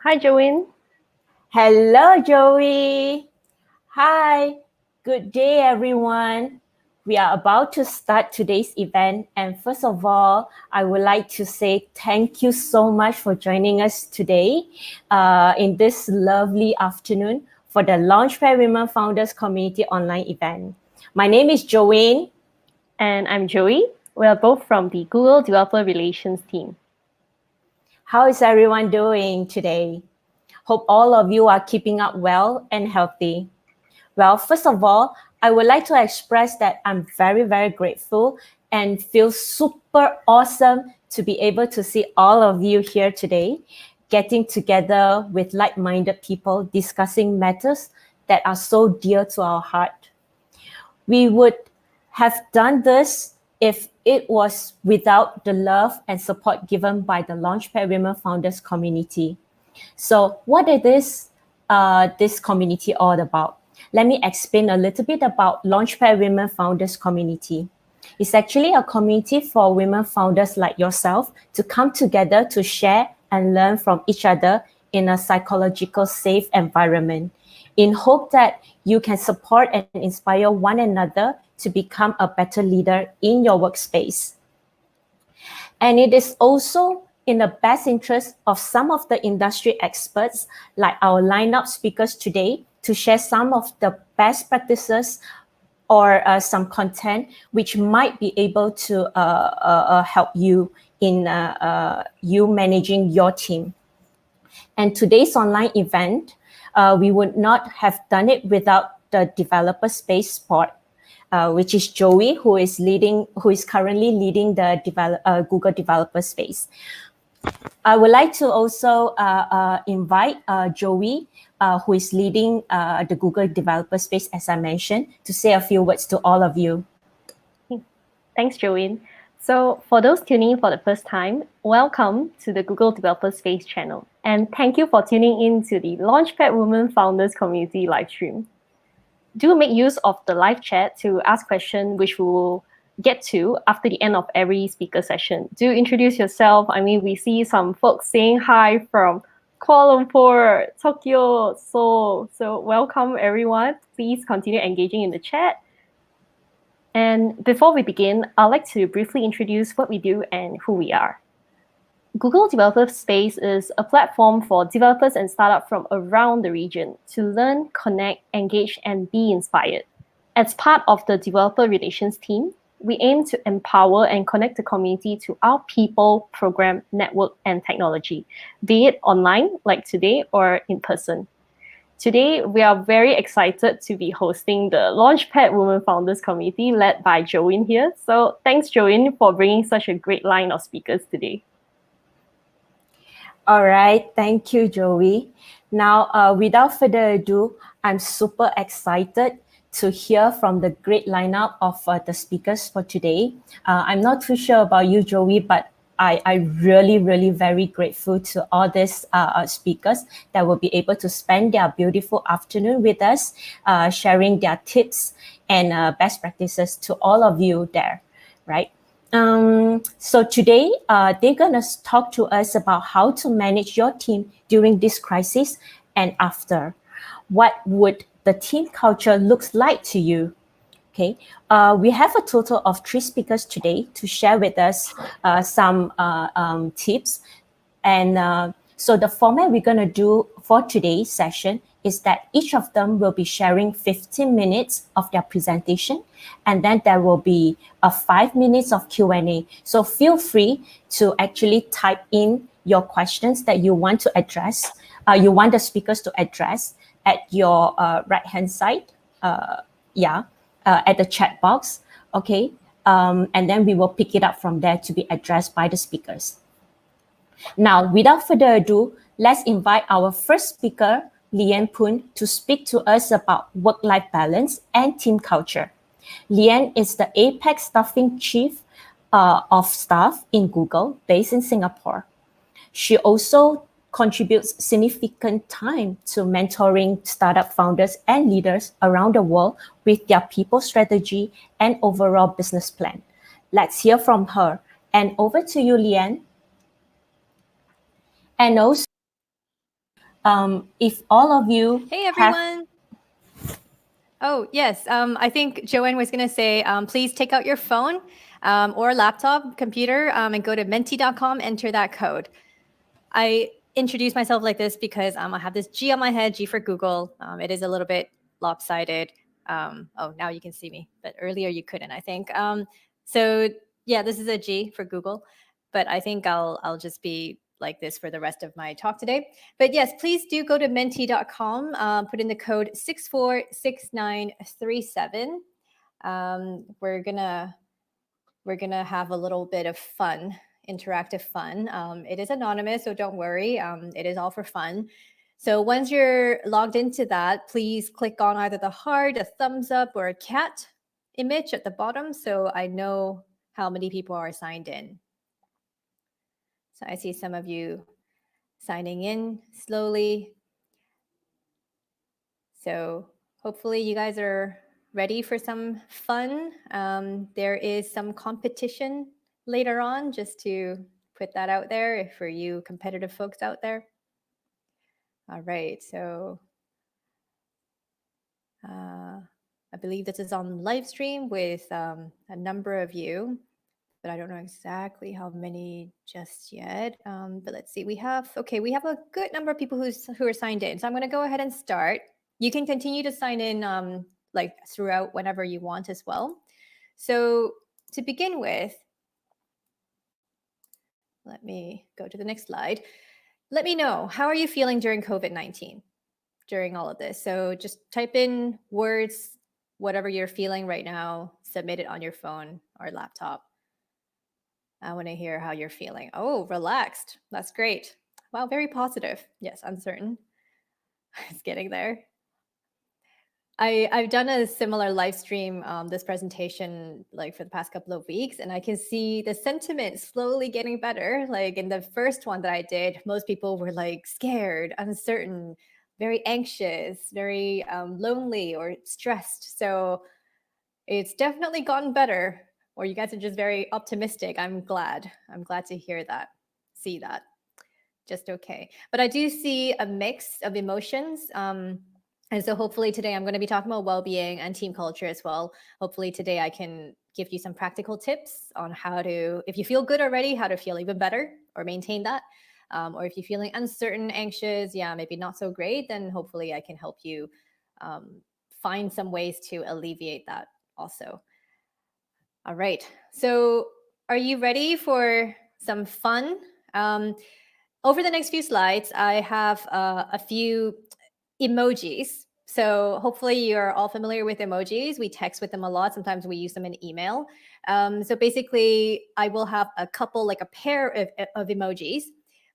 Hi, Joanne. Hello, Joey. Hi. Good day, everyone. We are about to start today's event. And first of all, I would like to say thank you so much for joining us today in this lovely afternoon for the Launchpad Women Founders Community online event. My name is Joanne. And I'm Joey. We are both from the Google Developer Relations team. How is everyone doing today? Hope all of you are keeping up well and healthy. Well, first of all, I would like to express that I'm very, very grateful and feel super awesome to be able to see all of you here today, getting together with like-minded people discussing matters that are so dear to our heart. We would have done this if it was without the love and support given by the Launchpad Women Founders Community. So what is this community all about? Let me explain a little bit about Launchpad Women Founders Community. It's actually a community for women founders like yourself to come together to share and learn from each other in a psychological safe environment in hope that you can support and inspire one another to become a better leader in your workspace. And it is also in the best interest of some of the industry experts, like our lineup speakers today, to share some of the best practices or some content which might be able to help you in you managing your team. And today's online event, we would not have done it without the developer space spot, which is Joey, who is currently leading the Google developer space. I would like to also invite Joey, who is leading the Google developer space, as I mentioned, to say a few words to all of you. Thanks, Joanne. So for those tuning in for the first time, welcome to the Google Developer Space channel. And thank you for tuning in to the Launchpad Women Founders Community livestream. Do make use of the live chat to ask questions, which we will get to after the end of every speaker session. Do introduce yourself. I mean, we see some folks saying hi from Kuala Lumpur, Tokyo, Seoul. So welcome, everyone. Please continue engaging in the chat. And before we begin, I'd like to briefly introduce what we do and who we are. Google Developer Space is a platform for developers and startups from around the region to learn, connect, engage, and be inspired. As part of the developer relations team, we aim to empower and connect the community to our people, program, network, and technology, be it online, like today, or in person. Today, we are very excited to be hosting the Launchpad Women Founders Community led by Joanne here. So thanks, Joanne, for bringing such a great line of speakers today. All right, thank you, Joey. Now, without further ado, I'm super excited to hear from the great lineup of the speakers for today. I'm not too sure about you, Joey, but I really very grateful to all these speakers that will be able to spend their beautiful afternoon with us, sharing their tips and best practices to all of you there, right? So today, they're going to talk to us about how to manage your team during this crisis and after. What would the team culture looks like to you? Okay, we have a total of 3 speakers today to share with us some tips. And so the format we're going to do for today's session is that each of them will be sharing 15 minutes of their presentation, and then there will be 5 minutes of Q&A. So feel free to actually type in your questions that you want to address, you want the speakers to address at your right-hand side. At the chat box, okay? And then we will pick it up from there to be addressed by the speakers. Now, without further ado, let's invite our first speaker, Leanne Poon, to speak to us about work-life balance and team culture. Leanne is the APAC Staffing Chief of Staff in Google, based in Singapore. She also contributes significant time to mentoring startup founders and leaders around the world with their people strategy and overall business plan. Let's hear from her. And over to you, Leanne. And also, If all of you Hey, have everyone. Oh, yes. I think Joanne was going to say, please take out your phone or laptop, computer, and go to menti.com, enter that code. I introduce myself like this because I have this G on my head, G for Google. It is a little bit lopsided. Oh, now you can see me, but earlier you couldn't, I think. So yeah, this is a G for Google, but I think I'll just be like this for the rest of my talk today. But yes, please do go to menti.com, put in the code 646937. We're gonna have a little bit of fun, interactive fun. It is anonymous, so don't worry. It is all for fun. So once you're logged into that, please click on either the heart, a thumbs up, or a cat image at the bottom so I know how many people are signed in. So I see some of you signing in slowly. So hopefully you guys are ready for some fun. There is some competition later on, just to put that out there for you competitive folks out there. All right, so I believe this is on live stream with a number of you, but I don't know exactly how many just yet. But let's see, we have a good number of people who are signed in. So I'm going to go ahead and start. You can continue to sign in like throughout whenever you want as well. So to begin with, let me go to the next slide. Let me know, how are you feeling during COVID-19, during all of this? So just type in words, whatever you're feeling right now, submit it on your phone or laptop. I want to hear how you're feeling. Oh, relaxed. That's great. Wow, very positive. Yes, uncertain. It's getting there. I've done a similar live stream, this presentation, like for the past couple of weeks, and I can see the sentiment slowly getting better. Like in the first one that I did, most people were like scared, uncertain, very anxious, very lonely or stressed. So it's definitely gotten better, or you guys are just very optimistic. I'm glad to hear that, see that. Just okay. But I do see a mix of emotions. And so hopefully today I'm going to be talking about well-being and team culture as well. Hopefully today I can give you some practical tips on how to, if you feel good already, how to feel even better or maintain that. Or if you're feeling uncertain, anxious, yeah, maybe not so great, then hopefully I can help you find some ways to alleviate that also. All right. So are you ready for some fun? Over the next few slides, I have a few emojis. So hopefully you're all familiar with emojis. We text with them a lot. Sometimes we use them in email. So basically, I will have a couple, like a pair of emojis.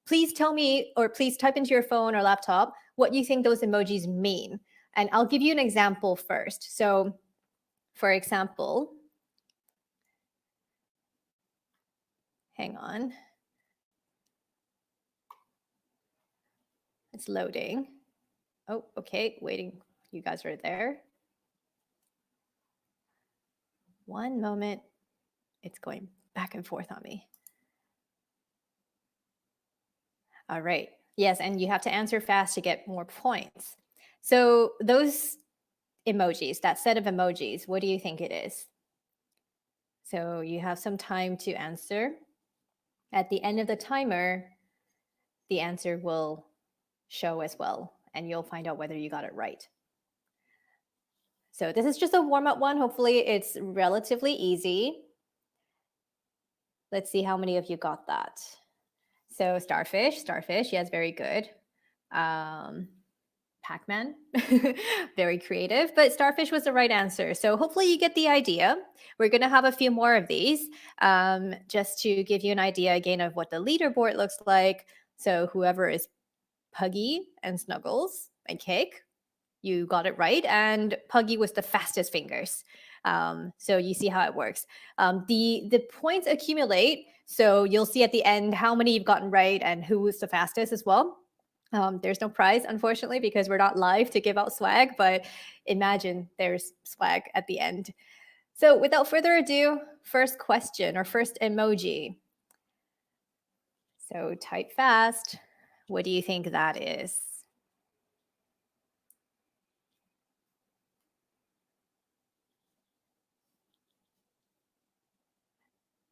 Please tell me, or please type into your phone or laptop what you think those emojis mean. And I'll give you an example first. So for example, hang on. It's loading. Oh, okay, waiting. You guys are there. One moment. It's going back and forth on me. All right. Yes, and you have to answer fast to get more points. So those emojis, that set of emojis, what do you think it is? So you have some time to answer. At the end of the timer, the answer will show as well, and you'll find out whether you got it right. So this is just a warm-up one. Hopefully it's relatively easy. Let's see how many of you got that. So starfish, yes, very good. Pac-Man, very creative, but starfish was the right answer. So hopefully you get the idea. We're going to have a few more of these just to give you an idea again of what the leaderboard looks like. So whoever is Puggy and Snuggles and Cake, you got it right. And Puggy was the fastest fingers. So you see how it works. The points accumulate. So you'll see at the end how many you've gotten right and who was the fastest as well. There's no prize, unfortunately, because we're not live to give out swag, but imagine there's swag at the end. So without further ado, first question or first emoji. So type fast. What do you think that is?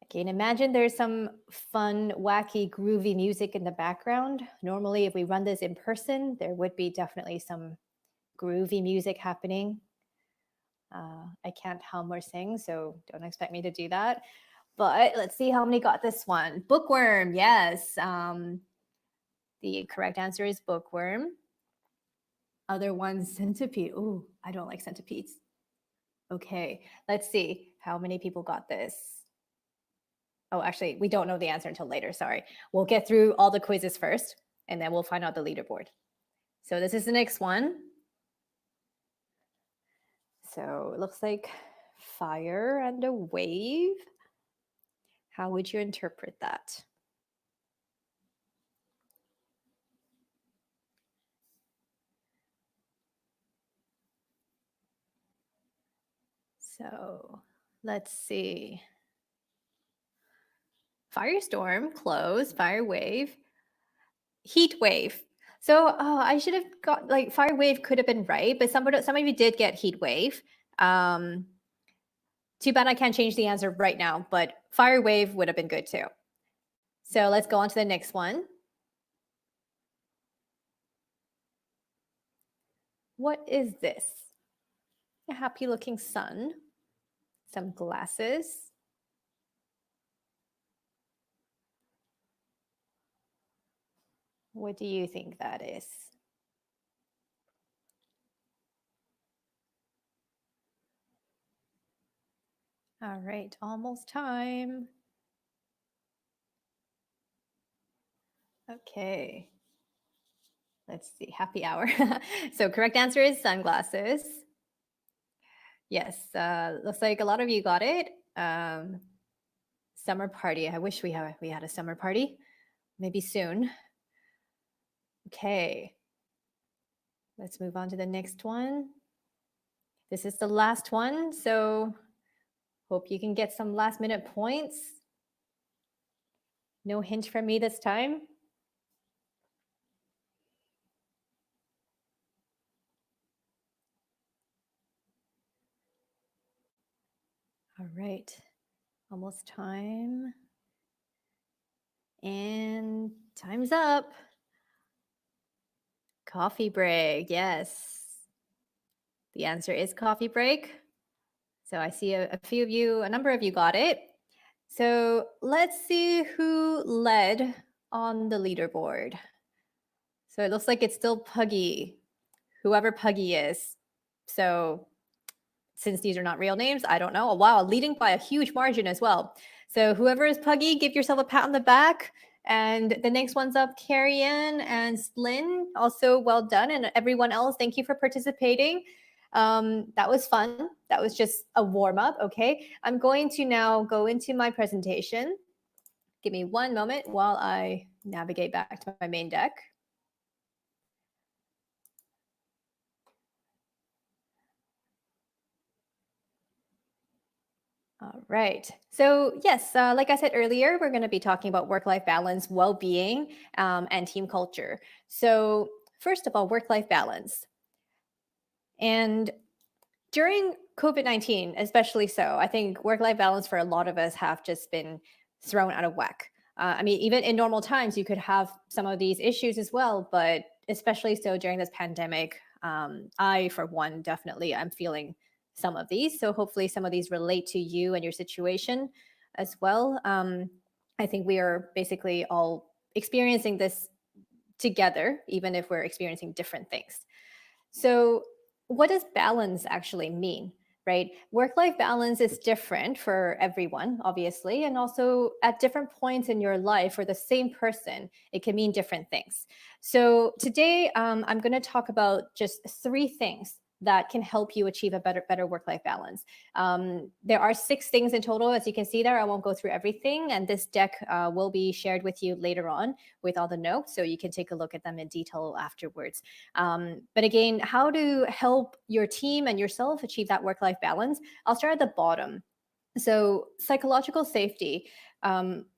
Okay, and imagine there's some fun, wacky, groovy music in the background. Normally, if we run this in person, there would be definitely some groovy music happening. I can't hum or sing, so don't expect me to do that. But let's see how many got this one. Bookworm, yes. The correct answer is bookworm. Other ones, centipede. Oh, I don't like centipedes. Okay, let's see how many people got this. Oh, actually, we don't know the answer until later. Sorry. We'll get through all the quizzes first, and then we'll find out the leaderboard. So this is the next one. So it looks like fire and a wave. How would you interpret that? So let's see. Firestorm, close, fire wave, heat wave. So I should have got like fire wave could have been right, but some of you did get heat wave. Too bad I can't change the answer right now, but fire wave would have been good too. So let's go on to the next one. What is this? A happy looking sun, some glasses. What do you think that is? All right, almost time. Okay. Let's see, happy hour. So correct answer is sunglasses. Yes, looks like a lot of you got it. Summer party. I wish we had a summer party. Maybe soon. Okay. Let's move on to the next one. This is the last one, so hope you can get some last minute points. No hint from me this time. All right, almost time. And time's up. Coffee break, yes. The answer is coffee break. So I see a few of you, a number of you got it. So let's see who led on the leaderboard. So it looks like it's still Puggy, whoever Puggy is. So since these are not real names, I don't know. Wow, leading by a huge margin as well. So whoever is Puggy, give yourself a pat on the back. And the next one's up, Carrie Ann and Slyn. Also, well done. And everyone else, thank you for participating. That was fun. That was just a warm up. Okay. I'm going to now go into my presentation. Give me one moment while I navigate back to my main deck. All right. So yes, like I said earlier, we're going to be talking about work-life balance, well-being, and team culture. So first of all, work-life balance. And during COVID-19, especially so, I think work-life balance for a lot of us have just been thrown out of whack. I mean, even in normal times, you could have some of these issues as well, but especially so during this pandemic, I, for one, definitely I'm feeling some of these. So hopefully some of these relate to you and your situation as well. I think we are basically all experiencing this together, even if we're experiencing different things. So what does balance actually mean, right? Work-life balance is different for everyone, obviously, and also at different points in your life for the same person, it can mean different things. So today, I'm going to talk about just 3 things that can help you achieve a better work-life balance. There are 6 things in total, as you can see there. I won't go through everything, and this deck will be shared with you later on with all the notes, so you can take a look at them in detail afterwards. But again, how to help your team and yourself achieve that work-life balance? I'll start at the bottom. So psychological safety.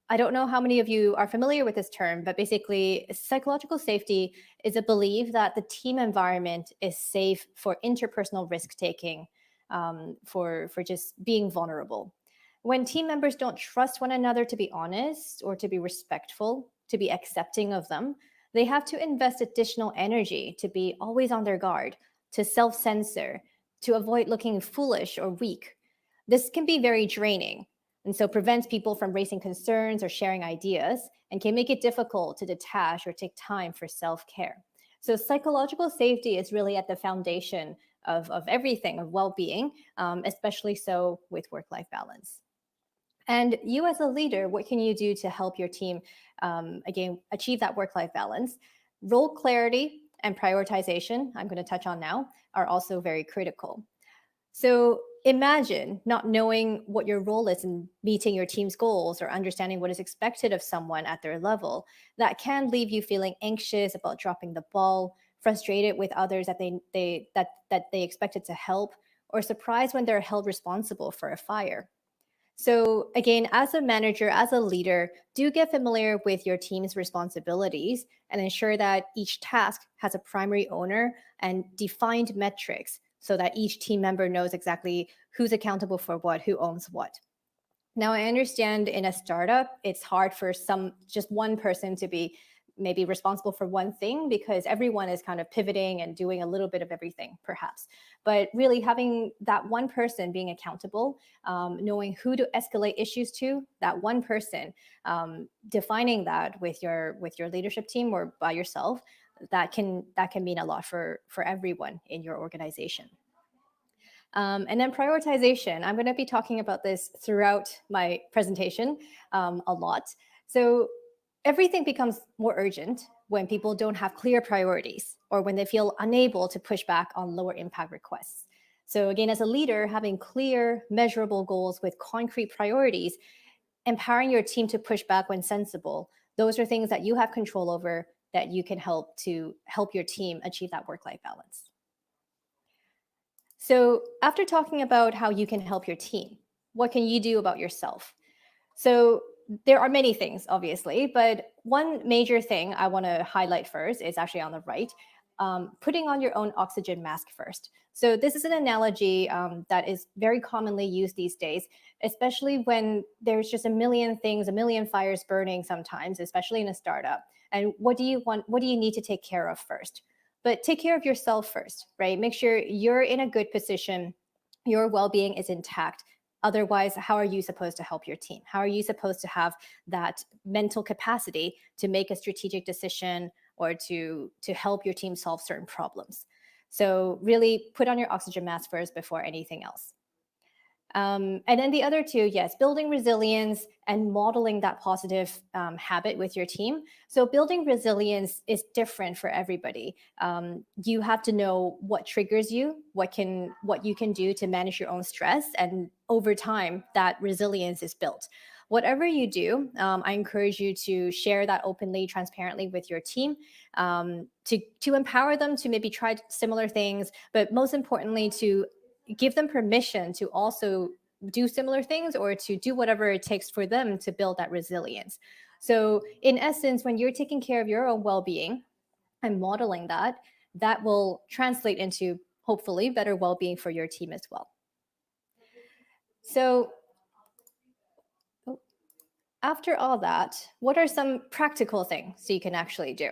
I don't know how many of you are familiar with this term, but basically psychological safety is a belief that the team environment is safe for interpersonal risk taking, for just being vulnerable. When team members don't trust one another to be honest or to be respectful, to be accepting of them, they have to invest additional energy to be always on their guard, to self-censor, to avoid looking foolish or weak. This can be very draining, and so prevents people from raising concerns or sharing ideas, and can make it difficult to detach or take time for self-care. So psychological safety is really at the foundation of everything, of well-being, especially so with work-life balance. And you as a leader, what can you do to help your team, again, achieve that work-life balance? Role clarity and prioritization, I'm going to touch on now, are also very critical. So imagine not knowing what your role is in meeting your team's goals or understanding what is expected of someone at their level. That can leave you feeling anxious about dropping the ball, frustrated with others that they expected to help, or surprised when they're held responsible for a fire. So again, as a manager, as a leader, do get familiar with your team's responsibilities and ensure that each task has a primary owner and defined metrics so that each team member knows exactly who's accountable for what, who owns what. Now, I understand in a startup, it's hard for just one person to be maybe responsible for one thing because everyone is kind of pivoting and doing a little bit of everything, perhaps. But really having that one person being accountable, knowing who to escalate issues to, that one person, defining that with your leadership team or by yourself, that can mean a lot for everyone in your organization. And then prioritization. I'm going to be talking about this throughout my presentation a lot. So everything becomes more urgent when people don't have clear priorities or when they feel unable to push back on lower impact requests. So again, as a leader, having clear, measurable goals with concrete priorities, empowering your team to push back when sensible, those are things that you have control over that you can help your team achieve that work-life balance. So after talking about how you can help your team, what can you do about yourself? So there are many things, obviously, but one major thing I want to highlight first is actually on the right, putting on your own oxygen mask first. So this is an analogy that is very commonly used these days, especially when there's just a million things, a million fires burning sometimes, especially in a startup. And what do you need to take care of first? But take care of yourself first, right? Make sure you're in a good position, your well-being is intact. Otherwise, how are you supposed to help your team? How are you supposed to have that mental capacity to make a strategic decision or to help your team solve certain problems? So really put on your oxygen mask first before anything else. And then the other two, yes, building resilience and modeling that positive habit with your team. So building resilience is different for everybody. You have to know what triggers you, what you can do to manage your own stress, and over time, that resilience is built. Whatever you do, I encourage you to share that openly, transparently with your team, to empower them to maybe try similar things, but most importantly, to give them permission to also do similar things or to do whatever it takes for them to build that resilience. So in essence, when you're taking care of your own well-being and modeling that, that will translate into hopefully better well-being for your team as well. So after all that, what are some practical things you can actually do?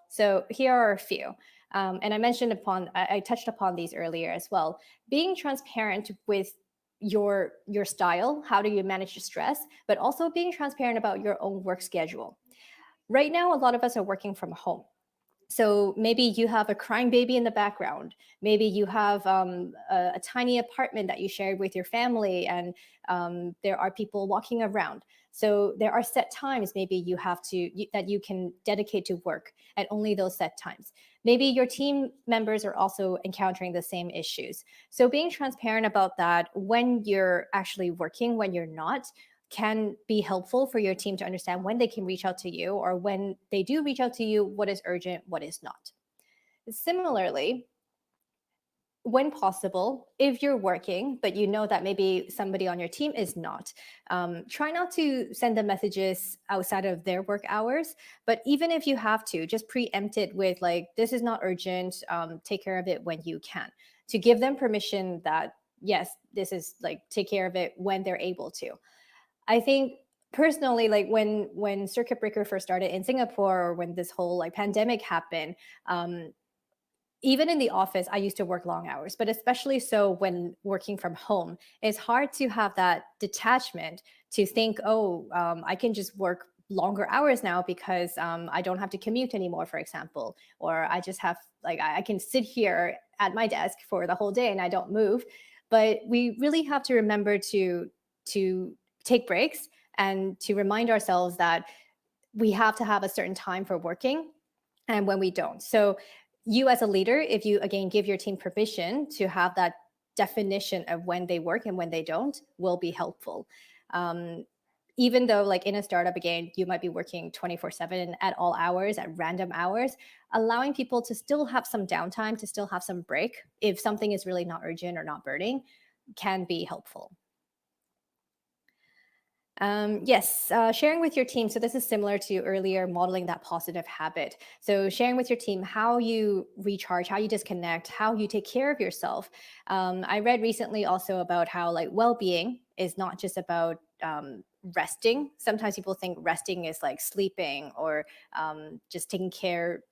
So here are a few. And I touched upon these earlier as well. Being transparent with your style, how do you manage your stress, but also being transparent about your own work schedule. Right now, a lot of us are working from home. So maybe you have a crying baby in the background. Maybe you have a tiny apartment that you share with your family, and there are people walking around. So there are set times maybe that you can dedicate to work, and only those set times. Maybe your team members are also encountering the same issues. So being transparent about that when you're actually working, when you're not, can be helpful for your team to understand when they can reach out to you, or when they do reach out to you, what is urgent, what is not. Similarly, when possible, if you're working, but you know that maybe somebody on your team is not, try not to send them messages outside of their work hours. But even if you have to, just preempt it with like, this is not urgent, take care of it when you can, to give them permission that yes, this is like take care of it when they're able to. I think personally, like when circuit breaker first started in Singapore, or when this whole like pandemic happened, even in the office, I used to work long hours, but especially so when working from home, it's hard to have that detachment to think, oh, I can just work longer hours now because I don't have to commute anymore, for example, or I just have like I can sit here at my desk for the whole day and I don't move. But we really have to remember to take breaks and to remind ourselves that we have to have a certain time for working and when we don't. So you as a leader, if you again give your team permission to have that definition of when they work and when they don't, will be helpful. Even though like in a startup, again, you might be working 24/7 at all hours, at random hours, allowing people to still have some downtime, to still have some break if something is really not urgent or not burning, can be helpful. Yes, sharing with your team. So this is similar to earlier modeling that positive habit. So sharing with your team how you recharge, how you disconnect, how you take care of yourself. I read recently also about how like well-being is not just about resting. Sometimes people think resting is like sleeping or just taking care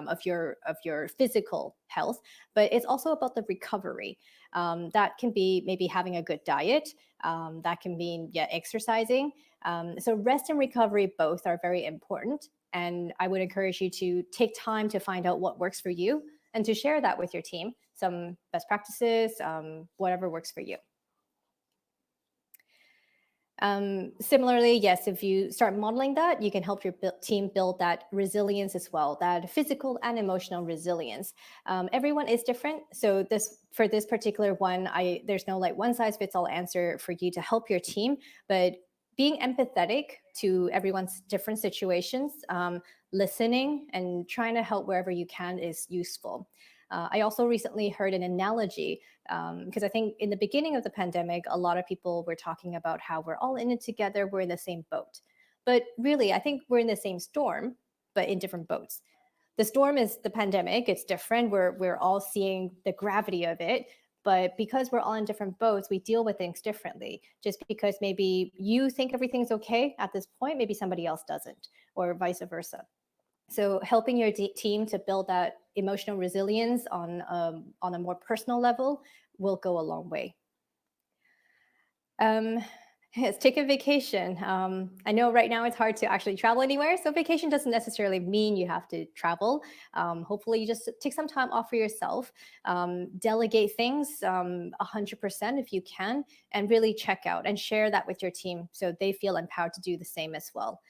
of your physical health, but it's also about the recovery. That can be maybe having a good diet. That can mean exercising. So rest and recovery both are very important, and I would encourage you to take time to find out what works for you and to share that with your team. Some best practices, whatever works for you. Similarly, yes, if you start modeling that, you can help your team build that resilience as well, that physical and emotional resilience. Everyone is different. So for this particular one, there's no like one size fits all answer for you to help your team, but being empathetic to everyone's different situations, listening and trying to help wherever you can is useful. I also recently heard an analogy because I think in the beginning of the pandemic, a lot of people were talking about how we're all in it together, we're in the same boat. But really, I think we're in the same storm, but in different boats. The storm is the pandemic, it's different. We're all seeing the gravity of it. But because we're all in different boats, we deal with things differently. Just because maybe you think everything's okay at this point, maybe somebody else doesn't, or vice versa. So helping your team to build that emotional resilience on a more personal level will go a long way. Yes, take a vacation. I know right now it's hard to actually travel anywhere, so vacation doesn't necessarily mean you have to travel. Hopefully you just take some time off for yourself, delegate things 100% if you can, and really check out and share that with your team so they feel empowered to do the same as well.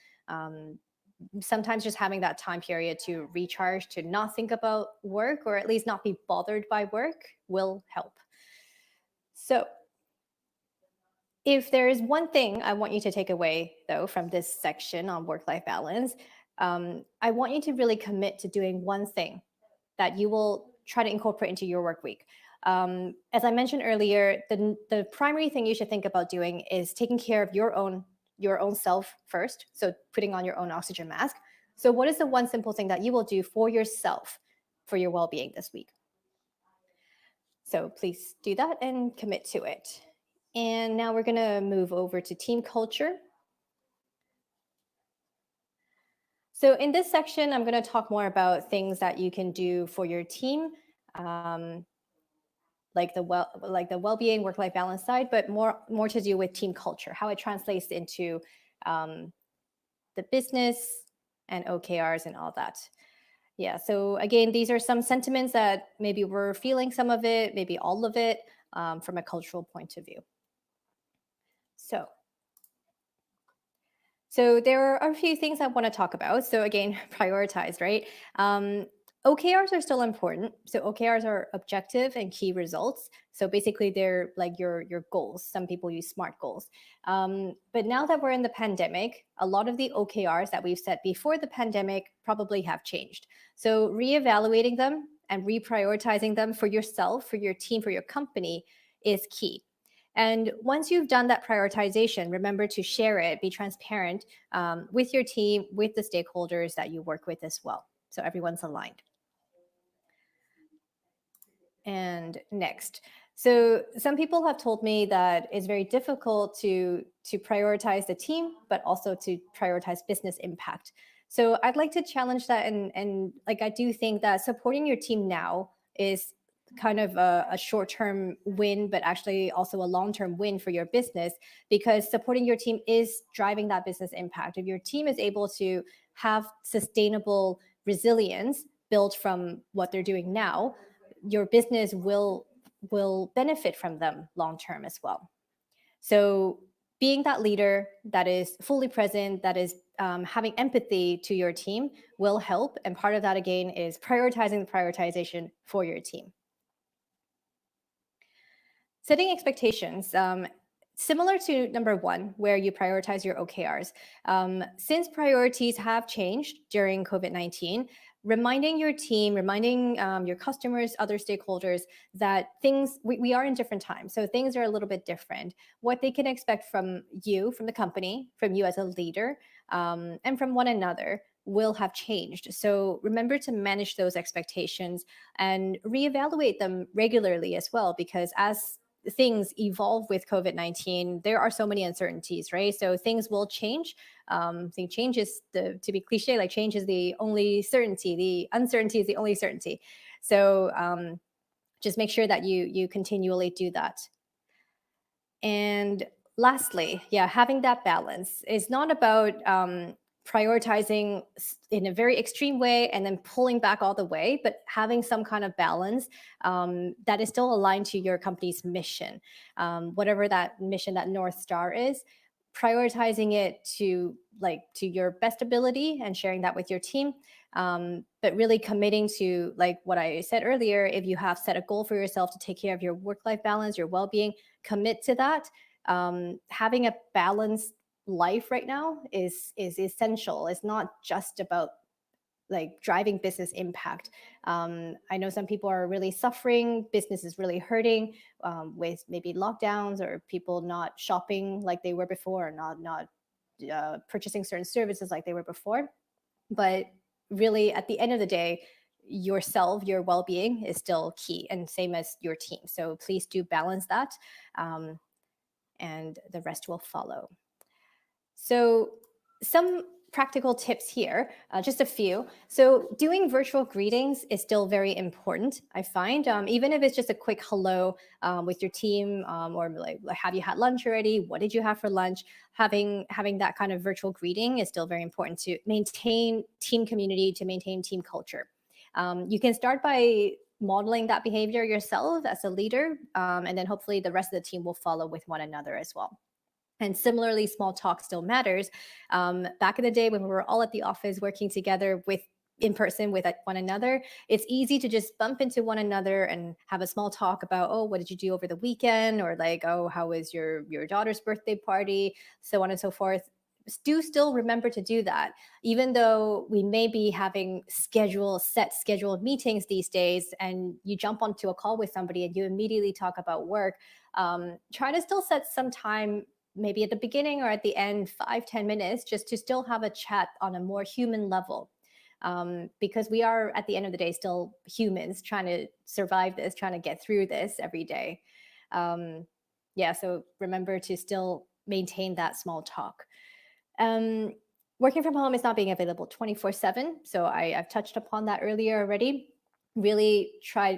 Sometimes just having that time period to recharge, to not think about work, or at least not be bothered by work, will help. So if there is one thing I want you to take away, though, from this section on work-life balance, I want you to really commit to doing one thing that you will try to incorporate into your work week. As I mentioned earlier, the primary thing you should think about doing is taking care of your own self first. So putting on your own oxygen mask. So what is the one simple thing that you will do for yourself for your well-being this week? So please do that and commit to it. And now we're going to move over to team culture. So in this section, I'm going to talk more about things that you can do for your team, like the well-being, work-life balance side, but more to do with team culture, how it translates into the business and OKRs and all that. Yeah, so again, these are some sentiments that maybe we're feeling some of it, maybe all of it, from a cultural point of view. So there are a few things I want to talk about. So again, prioritize, right? OKRs are still important. So OKRs are objective and key results. So basically they're like your goals. Some people use SMART goals. But now that we're in the pandemic, a lot of the OKRs that we've set before the pandemic probably have changed. So reevaluating them and reprioritizing them for yourself, for your team, for your company is key. And once you've done that prioritization, remember to share it, be transparent with your team, with the stakeholders that you work with as well. So everyone's aligned. And next, So some people have told me that it's very difficult to prioritize the team, but also to prioritize business impact. So I'd like to challenge that, and like I do think that supporting your team now is kind of a short-term win, but actually also a long-term win for your business, because supporting your team is driving that business impact. If your team is able to have sustainable resilience built from what they're doing now, your business will benefit from them long term as well. So being that leader that is fully present, that is having empathy to your team will help. And part of that, again, is prioritizing the prioritization for your team. Setting expectations. Similar to number one, where you prioritize your OKRs. Since priorities have changed during COVID-19, reminding your team, reminding your customers, other stakeholders that we are in different times. So things are a little bit different. What they can expect from you, from the company, from you as a leader, and from one another will have changed. So remember to manage those expectations and reevaluate them regularly as well, because as things evolve with COVID-19, there are so many uncertainties, right? So things will change. I think change is to be cliche, like change is the only certainty. The uncertainty is the only certainty. So just make sure that you continually do that. And lastly, having that balance is not about prioritizing in a very extreme way and then pulling back all the way, but having some kind of balance that is still aligned to your company's mission, whatever that mission, that North Star is. Prioritizing it to your best ability and sharing that with your team, but really committing to, like what I said earlier, if you have set a goal for yourself to take care of your work-life balance, your well-being, commit to that. Having a balanced life right now is essential. It's not just about like driving business impact. I know some people are really suffering. Business is really hurting with maybe lockdowns or people not shopping like they were before, or not purchasing certain services like they were before. But really, at the end of the day, yourself, your well-being is still key, and same as your team. So please do balance that, and the rest will follow. So some practical tips here, just a few. So doing virtual greetings is still very important, I find, even if it's just a quick hello with your team, or like, have you had lunch already? What did you have for lunch? Having that kind of virtual greeting is still very important to maintain team community, to maintain team culture. You can start by modeling that behavior yourself as a leader, and then hopefully the rest of the team will follow with one another as well. And similarly, small talk still matters. Back in the day when we were all at the office working together in person with one another, it's easy to just bump into one another and have a small talk about, oh, what did you do over the weekend? Or like, oh, how was your daughter's birthday party? So on and so forth. Do still remember to do that, even though we may be having set scheduled meetings these days, and you jump onto a call with somebody and you immediately talk about work. Try to still set some time, maybe at the beginning or at the end, 5-10 minutes, just to still have a chat on a more human level. Because we are, at the end of the day, still humans trying to survive this, trying to get through this every day. So remember to still maintain that small talk. Working from home is not being available 24/7. So I've touched upon that earlier already. Really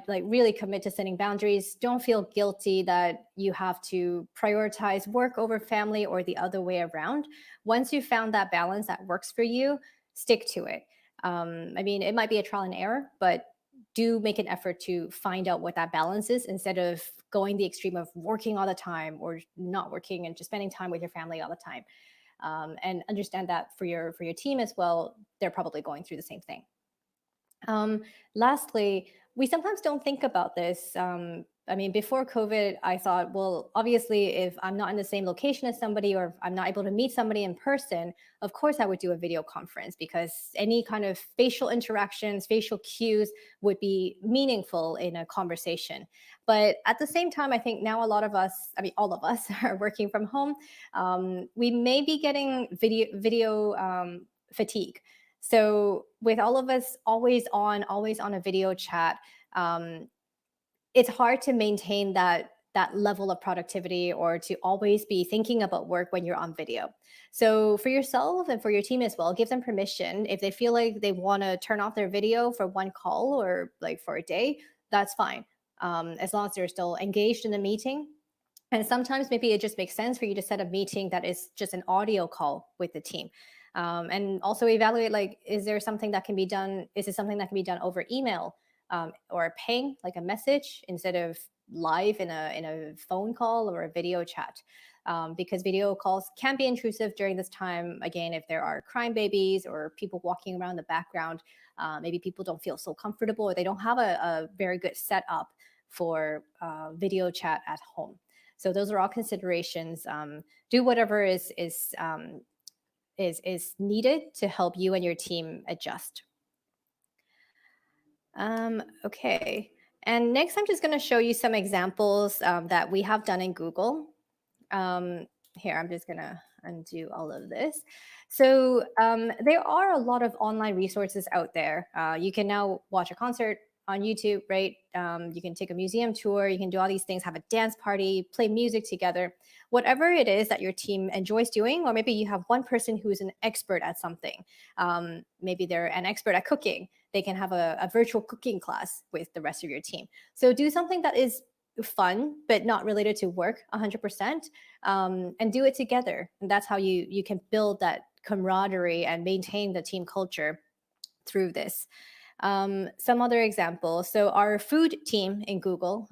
really commit to setting boundaries. Don't feel guilty that you have to prioritize work over family or the other way around. Once you found that balance that works for you, stick to it. I mean, it might be a trial and error, but do make an effort to find out what that balance is, instead of going the extreme of working all the time or not working and just spending time with your family all the time. And understand that for your team as well, they're probably going through the same thing. Lastly, we sometimes don't think about this. I mean, before COVID, I thought, well, obviously, if I'm not in the same location as somebody, or if I'm not able to meet somebody in person, of course I would do a video conference, because any kind of facial interactions, facial cues would be meaningful in a conversation. But at the same time, I think now a lot of us, I mean, all of us are working from home. We may be getting video fatigue. So with all of us always on a video chat, it's hard to maintain that level of productivity or to always be thinking about work when you're on video. So for yourself and for your team as well, give them permission. If they feel like they want to turn off their video for one call or like for a day, that's fine. As long as they're still engaged in the meeting. And sometimes maybe it just makes sense for you to set a meeting that is just an audio call with the team. And also evaluate, like, is there something that can be done? Is it something that can be done over email or a ping, like a message, instead of live in a phone call or a video chat? Because video calls can be intrusive during this time. Again, if there are crying babies or people walking around the background, maybe people don't feel so comfortable or they don't have a very good setup for video chat at home. So those are all considerations. Do whatever is needed to help you and your team adjust. Okay. And next, I'm just going to show you some examples that we have done in Google. Here, I'm just going to undo all of this. So there are a lot of online resources out there. You can now watch a concert on YouTube, right? You can take a museum tour, you can do all these things, have a dance party, play music together, whatever it is that your team enjoys doing, or maybe you have one person who is an expert at something. Maybe they're an expert at cooking. They can have a virtual cooking class with the rest of your team. So do something that is fun, but not related to work 100%, and do it together. And that's how you can build that camaraderie and maintain the team culture through this. Some other examples. So our food team in Google,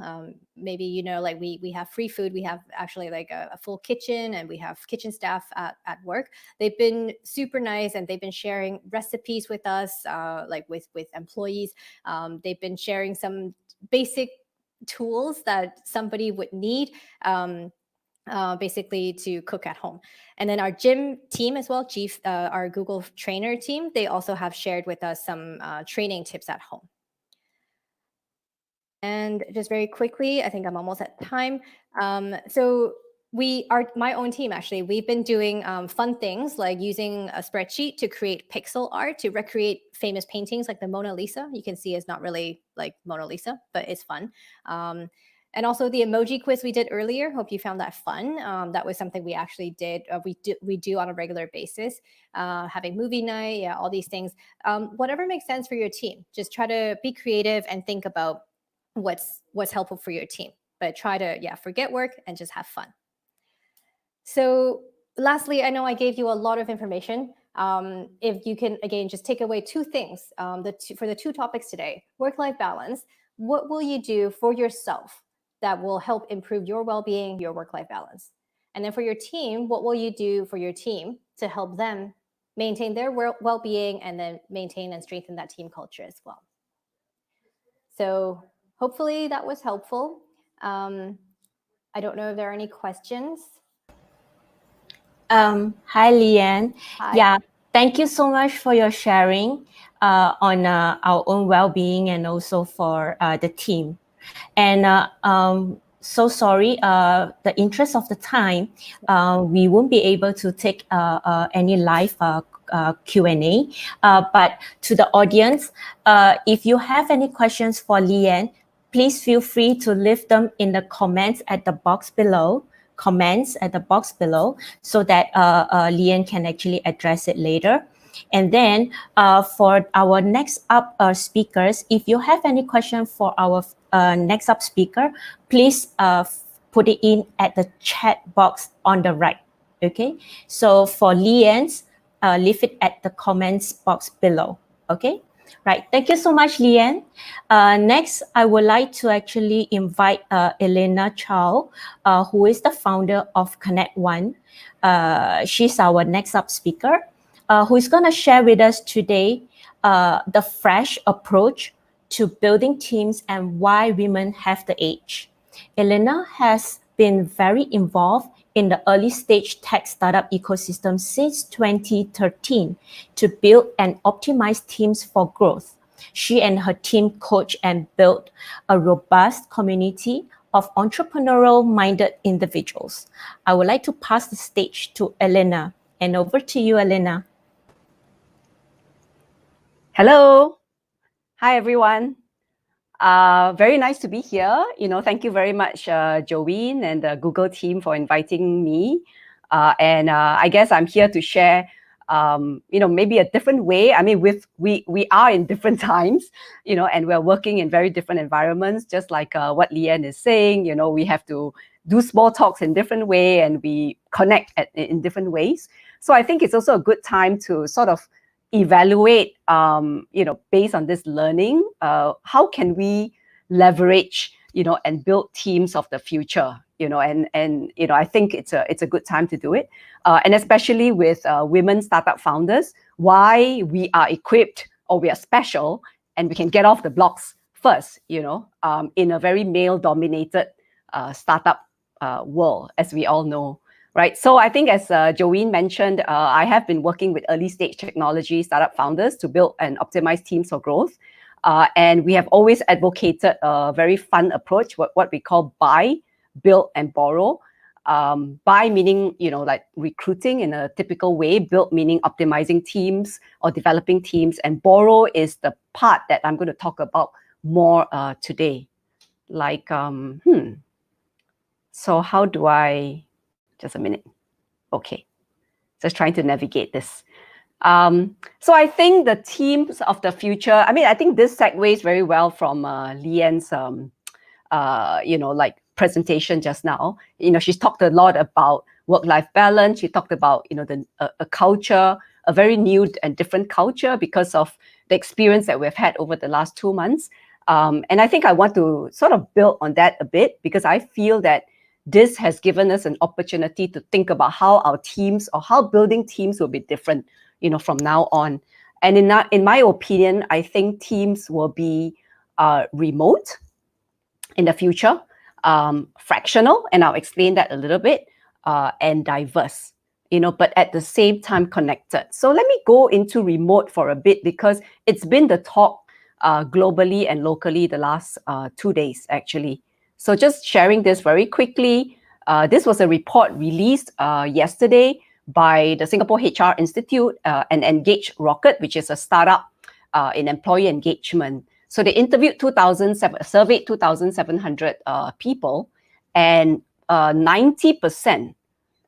maybe, you know, like we have free food. We have actually like a full kitchen, and we have kitchen staff at work. They've been super nice, and they've been sharing recipes with us, like with employees. They've been sharing some basic tools that somebody would need, basically to cook at home. And then our gym team as well, our Google trainer team, they also have shared with us some training tips at home. And just very quickly, I think I'm almost at time. So my own team, actually, we've been doing fun things like using a spreadsheet to create pixel art to recreate famous paintings like the Mona Lisa. You can see it's not really like Mona Lisa, but it's fun. And also the emoji quiz we did earlier. Hope you found that fun. That was something we actually did. We do on a regular basis. Having movie night, yeah, all these things. Whatever makes sense for your team. Just try to be creative and think about what's helpful for your team. But try to forget work and just have fun. So lastly, I know I gave you a lot of information. If you can, again, just take away two things for the two topics today: work-life balance. What will you do for yourself that will help improve your well-being, your work-life balance? And then for your team, what will you do for your team to help them maintain their well-being and then maintain and strengthen that team culture as well? So hopefully that was helpful. I don't know if there are any questions. Hi, Leanne. Hi. Yeah, thank you so much for your sharing on our own well-being and also for the team. And so sorry, the interest of the time, we won't be able to take any live Q&A. But to the audience, if you have any questions for Leanne, please feel free to leave them in the comments at the box below. So that Leanne can actually address it later. And then for our next up speakers, if you have any question for our next up speaker, please put it in at the chat box on the right. Okay, so for Leanne's, leave it at the comments box below. Okay. Right. Thank you so much, Leanne. Next, I would like to actually invite Elena Chow, who is the founder of ConnectOne. She's our next up speaker, who is going to share with us today the fresh approach to building teams and why women have the edge. Elena has been very involved in the early stage tech startup ecosystem since 2013 to build and optimize teams for growth. She and her team coach and build a robust community of entrepreneurial-minded individuals. I would like to pass the stage to Elena. And over to you, Elena. Hello. Hi, everyone. Very nice to be here. Thank you very much, Jolene and the Google team for inviting me. And I guess I'm here to share, maybe a different way. I mean, we are in different times, and we're working in very different environments, just like what Leanne is saying. We have to do small talks in different way, and we connect in different ways. So I think it's also a good time to sort of evaluate, based on this learning, how can we leverage, and build teams of the future, and I think it's a good time to do it, and especially with women startup founders, why we are equipped or we are special and we can get off the blocks first, in a very male-dominated startup world, as we all know. Right. So I think, as Jolene mentioned, I have been working with early stage technology startup founders to build and optimize teams for growth. And we have always advocated a very fun approach, what we call buy, build, and borrow. Buy meaning, like recruiting in a typical way, build meaning optimizing teams or developing teams, and borrow is the part that I'm going to talk about more today. Like, so how do I... Just a minute. Okay. Just trying to navigate this. So I think the teams of the future, I think this segues very well from Leanne's, presentation just now. She's talked a lot about work-life balance. She talked about, a culture, a very new and different culture because of the experience that we've had over the last 2 months. And I think I want to sort of build on that a bit, because I feel that this has given us an opportunity to think about how our teams or how building teams will be different, from now on. And in my opinion, I think teams will be remote in the future, fractional, and I'll explain that a little bit, and diverse, but at the same time connected. So let me go into remote for a bit, because it's been the talk globally and locally the last 2 days, actually. So just sharing this very quickly. This was a report released yesterday by the Singapore HR Institute and Engage Rocket, which is a startup in employee engagement. So they surveyed 2,700 people, and 90%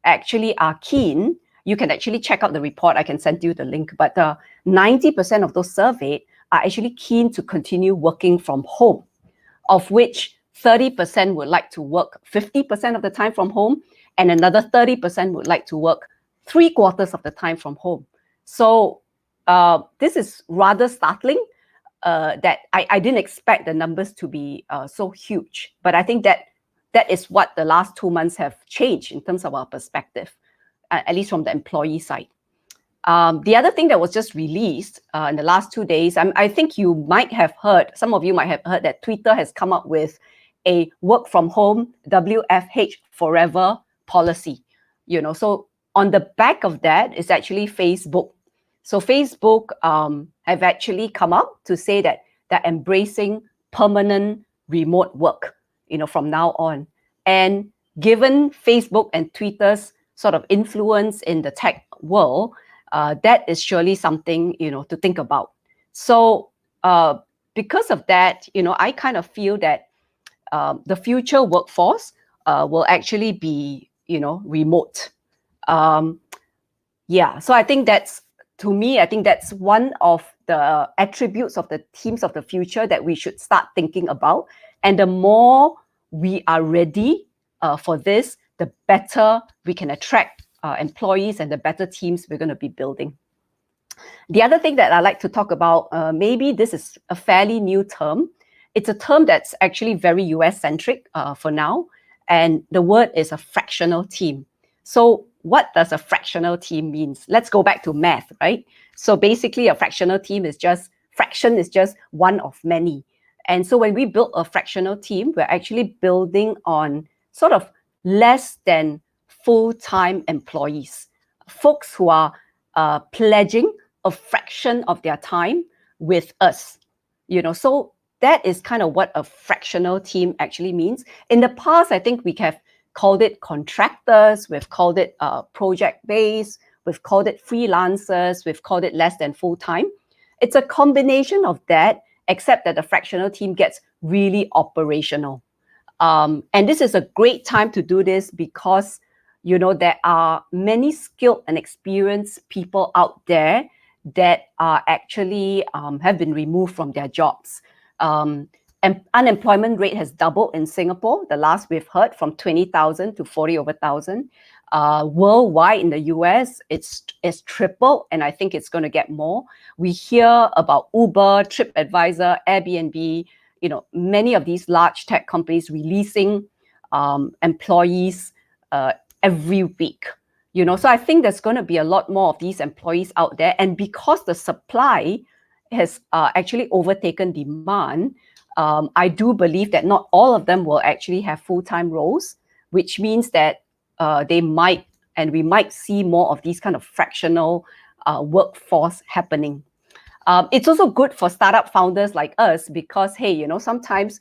actually are keen. You can actually check out the report. I can send you the link. But 90% of those surveyed are actually keen to continue working from home, of which 30% would like to work 50% of the time from home, and another 30% would like to work 3/4 of the time from home. So this is rather startling, that I didn't expect the numbers to be so huge. But I think that is what the last 2 months have changed in terms of our perspective, at least from the employee side. The other thing that was just released in the last 2 days, I think you might have heard, some of you might have heard that Twitter has come up with a work from home WFH forever policy. So on the back of that is actually Facebook. So Facebook have actually come up to say that they're embracing permanent remote work, from now on. And given Facebook and Twitter's sort of influence in the tech world, that is surely something, to think about. So because of that, I kind of feel that the future workforce will actually be, remote. So I think that's one of the attributes of the teams of the future that we should start thinking about. And the more we are ready for this, the better we can attract employees and the better teams we're going to be building. The other thing that I like to talk about, maybe this is a fairly new term. It's a term that's actually very US-centric for now, and the word is a fractional team. So what does a fractional team mean? Let's go back to math, right? So basically, a fractional team is just, fraction is just one of many. And so when we build a fractional team, we're actually building on sort of less than full-time employees, folks who are pledging a fraction of their time with us. So that is kind of what a fractional team actually means. In the past, I think we have called it contractors, we've called it project-based, we've called it freelancers, we've called it less than full-time. It's a combination of that except that the fractional team gets really operational. And this is a great time to do this because, you know, there are many skilled and experienced people out there that are actually have been removed from their jobs. And unemployment rate has doubled in Singapore. The last we've heard, from 20,000 to 40 over 1,000. Worldwide in the US, it's tripled, and I think it's going to get more. We hear about Uber, TripAdvisor, Airbnb, you know, many of these large tech companies releasing employees every week. You know, so I think there's going to be a lot more of these employees out there, and because the supply has actually overtaken demand, I do believe that not all of them will actually have full-time roles, which means that we might see more of these kind of fractional workforce happening. It's also good for startup founders like us because, hey, you know, sometimes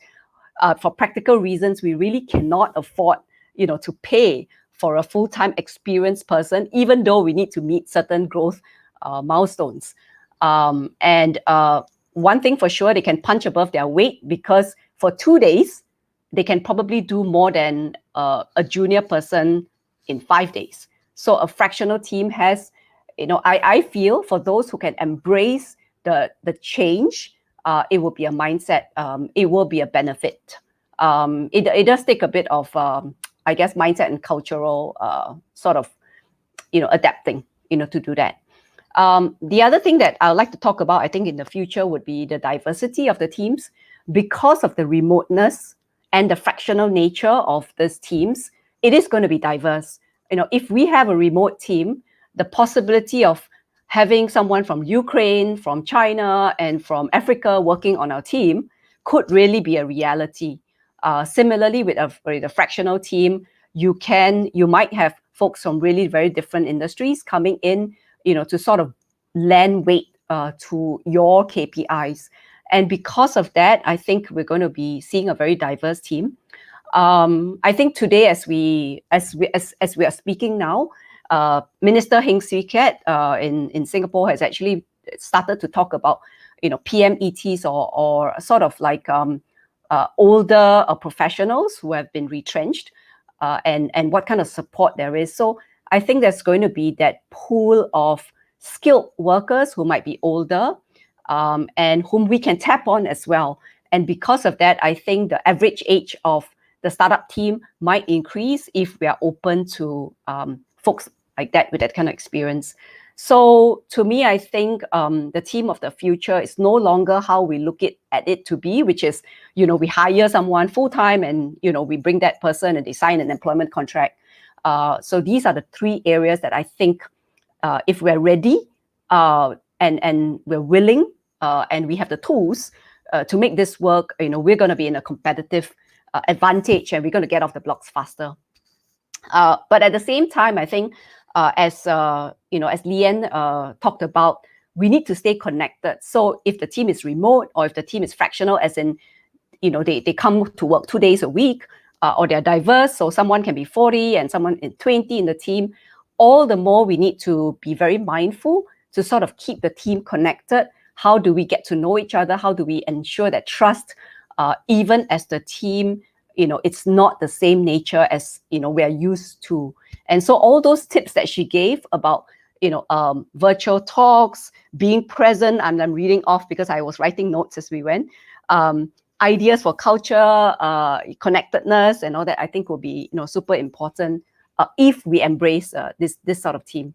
for practical reasons, we really cannot afford, you know, to pay for a full-time experienced person, even though we need to meet certain growth milestones. And one thing for sure, they can punch above their weight because for 2 days, they can probably do more than a junior person in 5 days. So a fractional team has, you know, I feel for those who can embrace the change, it will be a mindset, it will be a benefit. It does take a bit of, I guess, mindset and cultural sort of, you know, adapting, you know, to do that. The other thing that I would like to talk about, I think in the future, would be the diversity of the teams. Because of the remoteness and the fractional nature of these teams, it is going to be diverse. You know, if we have a remote team, the possibility of having someone from Ukraine, from China, and from Africa working on our team could really be a reality. Similarly, with a fractional team, you might have folks from really very different industries coming in, you know, to sort of lend weight to your KPIs. And because of that, I think we're going to be seeing a very diverse team. I think today, as we are speaking now, Minister Heng Swee Keat in Singapore has actually started to talk about, you know, PMETs or sort of like older professionals who have been retrenched, and what kind of support there is. So I think there's going to be that pool of skilled workers who might be older, and whom we can tap on as well. And because of that, I think the average age of the startup team might increase if we are open to folks like that with that kind of experience. So to me, I think the team of the future is no longer how we look at it to be, which is, you know, we hire someone full-time and, you know, we bring that person and they sign an employment contract. So these are the 3 areas that I think if we're ready and we're willing and we have the tools to make this work, you know, we're going to be in a competitive advantage and we're going to get off the blocks faster. But at the same time, I think as you know, as Leanne talked about, we need to stay connected. So if the team is remote or if the team is fractional, as in, you know, they come to work 2 days a week, or they're diverse, so someone can be 40 and someone in 20 in the team, all the more we need to be very mindful to sort of keep the team connected. How do we get to know each other? How do we ensure that trust, even as the team, you know, it's not the same nature as, you know, we're used to. And so all those tips that she gave about, you know, virtual talks, being present, and I'm reading off because I was writing notes as we went, ideas for culture, connectedness, and all that, I think will be, you know, super important if we embrace this sort of team.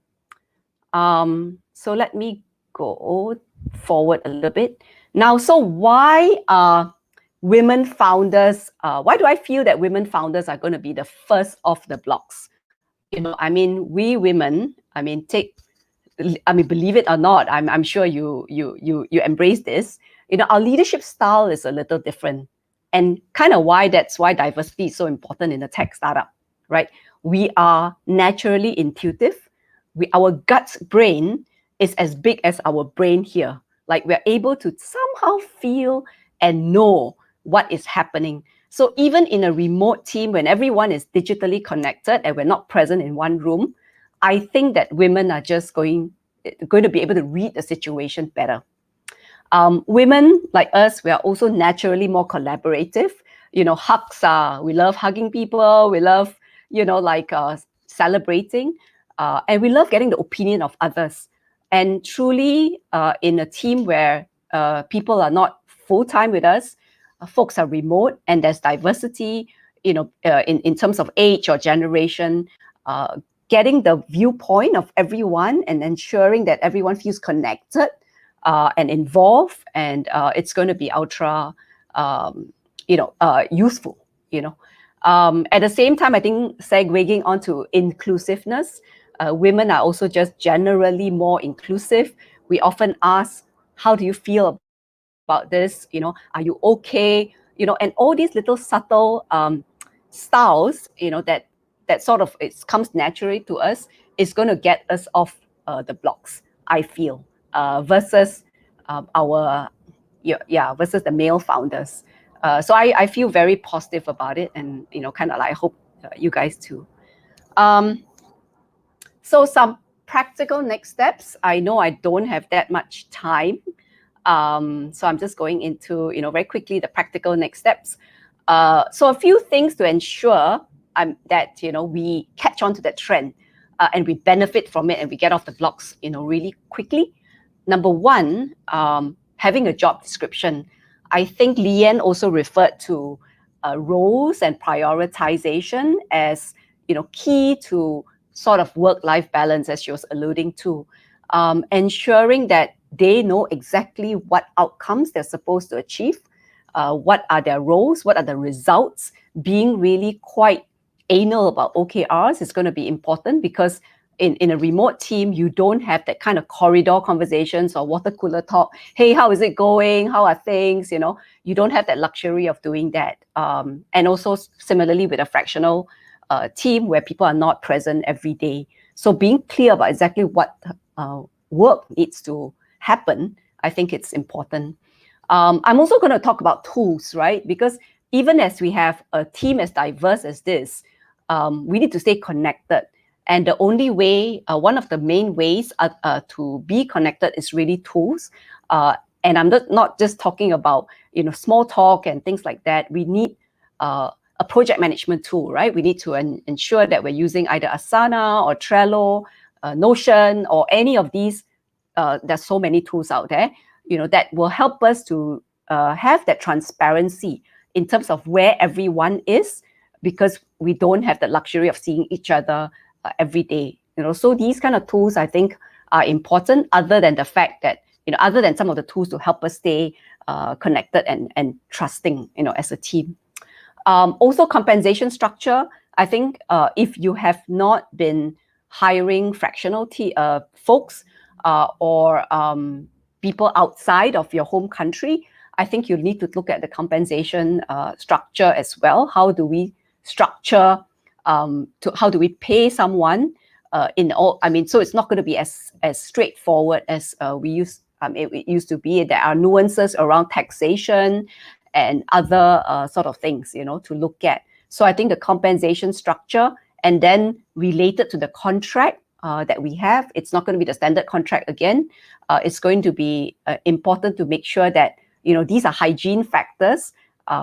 So let me go forward a little bit. Now, so why are women founders, why do I feel that women founders are going to be the first off the blocks? You know, I mean, we women, I mean, believe it or not, I'm sure you embrace this. You know, our leadership style is a little different, and kind of that's why diversity is so important in a tech startup, right? We are naturally intuitive. Our gut brain is as big as our brain here. Like, we're able to somehow feel and know what is happening. So even in a remote team, when everyone is digitally connected and we're not present in one room, I think that women are just going to be able to read the situation better. Women like us, we are also naturally more collaborative. Hugs we love hugging people. We love, celebrating. And we love getting the opinion of others. And truly, in a team where people are not full-time with us, folks are remote, and there's diversity, in terms of age or generation, getting the viewpoint of everyone and ensuring that everyone feels connected and involved, and it's going to be ultra, useful. At the same time, I think segueing onto inclusiveness, women are also just generally more inclusive. We often ask, "How do you feel about this? Are you okay?" And all these little subtle styles, that sort of comes naturally to us, is going to get us off the blocks, I feel, versus versus the male founders. So I feel very positive about it, and kind of like I hope you guys too. So some practical next steps. I know I don't have that much time, so I'm just going into very quickly the practical next steps. So a few things to ensure that we catch on to that trend and we benefit from it and we get off the blocks really quickly. Number one, having a job description. I think Leanne also referred to roles and prioritization as key to sort of work-life balance, as she was alluding to. Ensuring that they know exactly what outcomes they're supposed to achieve, what are their roles, what are the results. Being really quite anal about OKRs is going to be important, because in a remote team, you don't have that kind of corridor conversations or water cooler talk. Hey, how is it going? How are things? You don't have that luxury of doing that. And also similarly with a fractional team where people are not present every day. So being clear about exactly what work needs to happen, I think it's important. I'm also going to talk about tools, right? Because even as we have a team as diverse as this, we need to stay connected. And the only way, one of the main ways to be connected is really tools. And I'm not just talking about small talk and things like that. We need a project management tool, right? We need to ensure that we're using either Asana or Trello, Notion, or any of these. There's so many tools out there, that will help us to have that transparency in terms of where everyone is, because we don't have the luxury of seeing each other every day. So these kind of tools, I think, are important, other than the fact that, other than some of the tools to help us stay connected and trusting, as a team. Also, compensation structure. I think if you have not been hiring fractional folks or people outside of your home country, I think you need to look at the compensation structure as well. How do we structure, how do we pay someone in all? I mean, so it's not going to be as straightforward as it used to be. There are nuances around taxation and other sort of things, to look at. So I think the compensation structure, and then related to the contract that we have, it's not going to be the standard contract again. It's going to be important to make sure that these are hygiene factors,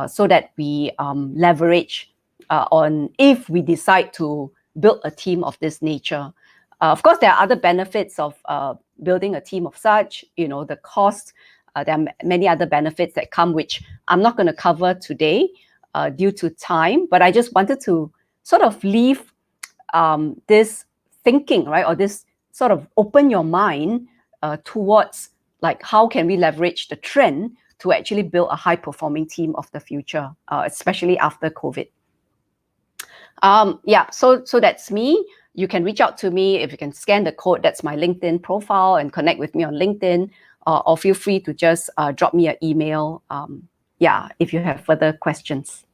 so that we leverage on if we decide to build a team of this nature. Of course, there are other benefits of building a team of such, the cost. There are many other benefits that come, which I'm not going to cover today due to time, but I just wanted to sort of leave this thinking, right, or this sort of open your mind towards like how can we leverage the trend to actually build a high-performing team of the future, especially after COVID. So that's me. You can reach out to me if you can scan the code. That's my LinkedIn profile, and connect with me on LinkedIn, or feel free to just drop me an email. If you have further questions.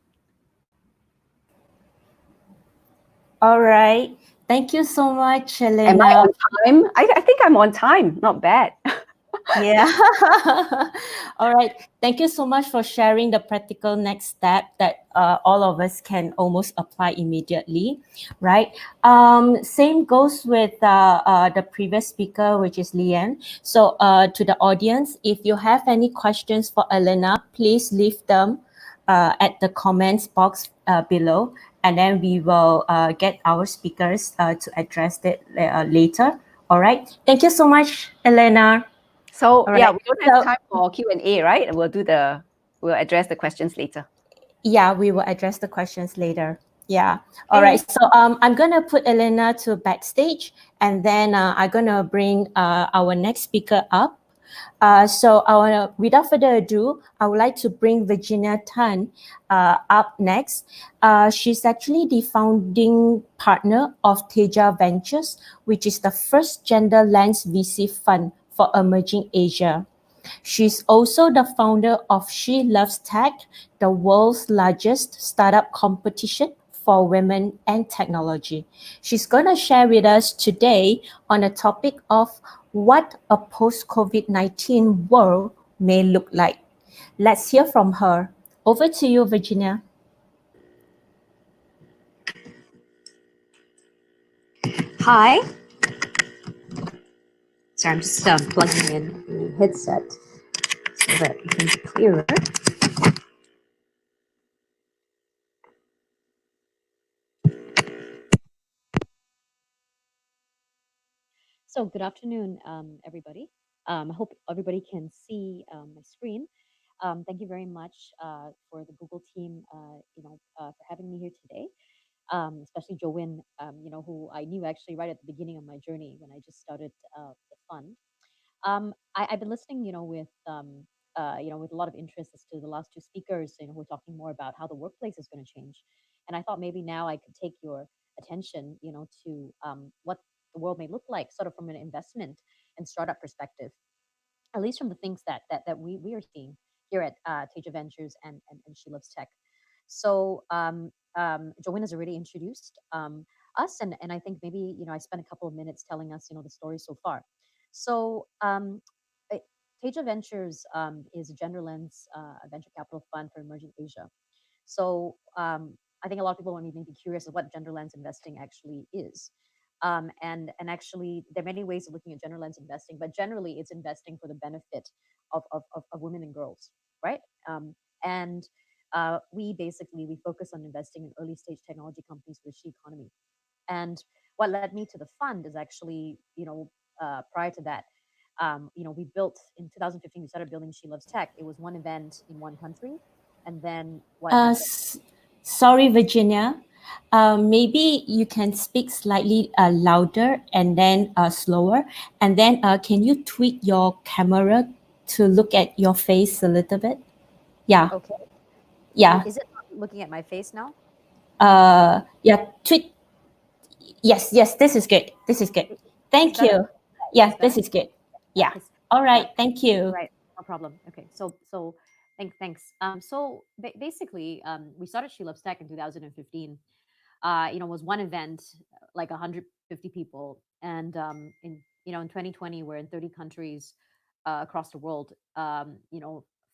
All right. Thank you so much, Elena. Am I on time? I think I'm on time. Not bad. Yeah. All right. Thank you so much for sharing the practical next step that all of us can almost apply immediately, right? Same goes with the previous speaker, which is Leanne. So to the audience, if you have any questions for Elena, please leave them at the comments box below, and then we will get our speakers to address it later. All right. Thank you so much, Elena. So All yeah, right. we don't have So time for Q&A, right? We'll address the questions later. yeah, we will address the questions later. Yeah. All And right. So I'm gonna put Elena to backstage, and then I'm gonna bring our next speaker up. Without further ado, I would like to bring Virginia Tan up next. She's actually the founding partner of Teja Ventures, which is the first gender lens VC fund for emerging Asia. She's also the founder of She Loves Tech, the world's largest startup competition for women and technology. She's going to share with us today on the topic of what a post-COVID-19 world may look like. Let's hear from her. Over to you, Virginia. Hi. Sorry, I'm just plugging in the headset so that it can be clearer. So good afternoon, everybody. I hope everybody can see my screen. Thank you very much for the Google team, for having me here today. Especially Joanne, who I knew actually right at the beginning of my journey when I just started the fund. I've been listening, with a lot of interest as to the last two speakers, who are talking more about how the workplace is going to change. And I thought maybe now I could take your attention, to what the world may look like, sort of from an investment and startup perspective, at least from the things that we are seeing here at Teja Ventures and She Loves Tech. So Joanne has already introduced us, and I think maybe I spent a couple of minutes telling us the story so far. So uh, Teja Ventures is a gender lens venture capital fund for emerging Asia. So I think a lot of people may be curious of what gender lens investing actually is. And actually, there are many ways of looking at gender lens investing, but generally, it's investing for the benefit of women and girls, right? And we focus on investing in early stage technology companies for the she economy. And what led me to the fund is actually, prior to that, we built in 2015. We started building She Loves Tech. It was one event in one country, and then what Uh, happened? s- Sorry, Virginia. Maybe you can speak slightly louder and then slower. And then can you tweak your camera to look at your face a little bit? Yeah, Okay, yeah, is it not looking at my face now? yeah. Tweak. Yes, yes. This is good. This is good. Is this Thank better? you. Is Yeah, this better? this is good. Yeah, Yeah. because All yeah, right. Thank you. right, no problem. Okay, so thanks. Basically, we started She Loves Tech in 2015. Was one event, like 150 people, and in 2020 we're in 30 countries across the world.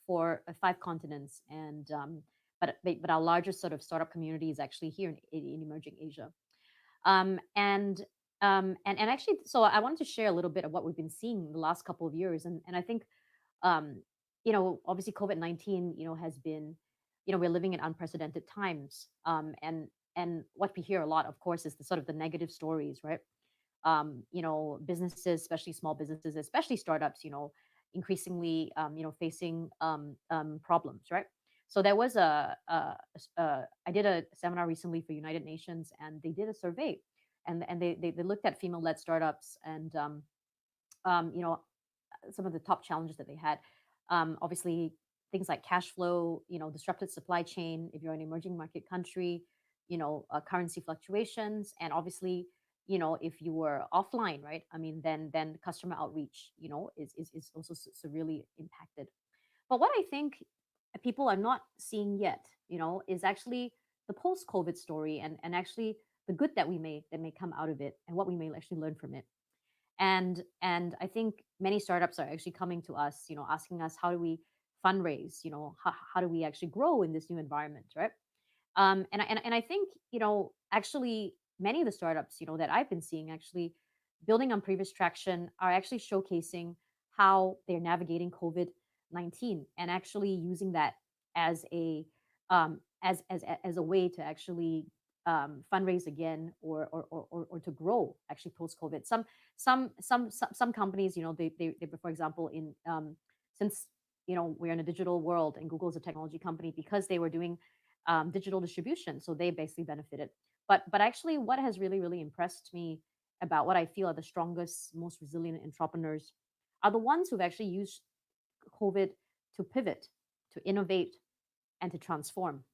For five continents, and but our largest sort of startup community is actually here in emerging Asia. And actually, so I wanted to share a little bit of what we've been seeing the last couple of years, and I think obviously COVID-19 has been, we're living in unprecedented times, and what we hear a lot, of course, is the sort of the negative stories, right? Businesses, especially small businesses, especially startups, increasingly facing problems, right? So there was I did a seminar recently for United Nations, and they did a survey, and they looked at female-led startups, and um, you know some of the top challenges that they had. Obviously, things like cash flow, disrupted supply chain if you're an emerging market country, currency fluctuations, and obviously, if you were offline, right? I mean, then customer outreach, is also severely impacted. But what I think people are not seeing yet, is actually the post-COVID story, and actually the good that may come out of it, and what we may actually learn from it. And I think many startups are actually coming to us, asking us, how do we fundraise? How do we actually grow in this new environment, right? And I think, actually many of the startups, that I've been seeing, actually building on previous traction, are actually showcasing how they're navigating COVID-19 and actually using that as a as a way to actually fundraise again, or to grow actually post COVID. Some companies, they for example, in since we're in a digital world and Google is a technology company, because they were doing digital distribution, so they basically benefited. But actually, what has really impressed me about what I feel are the strongest, most resilient entrepreneurs are the ones who've actually used COVID to pivot, to innovate, and to transform.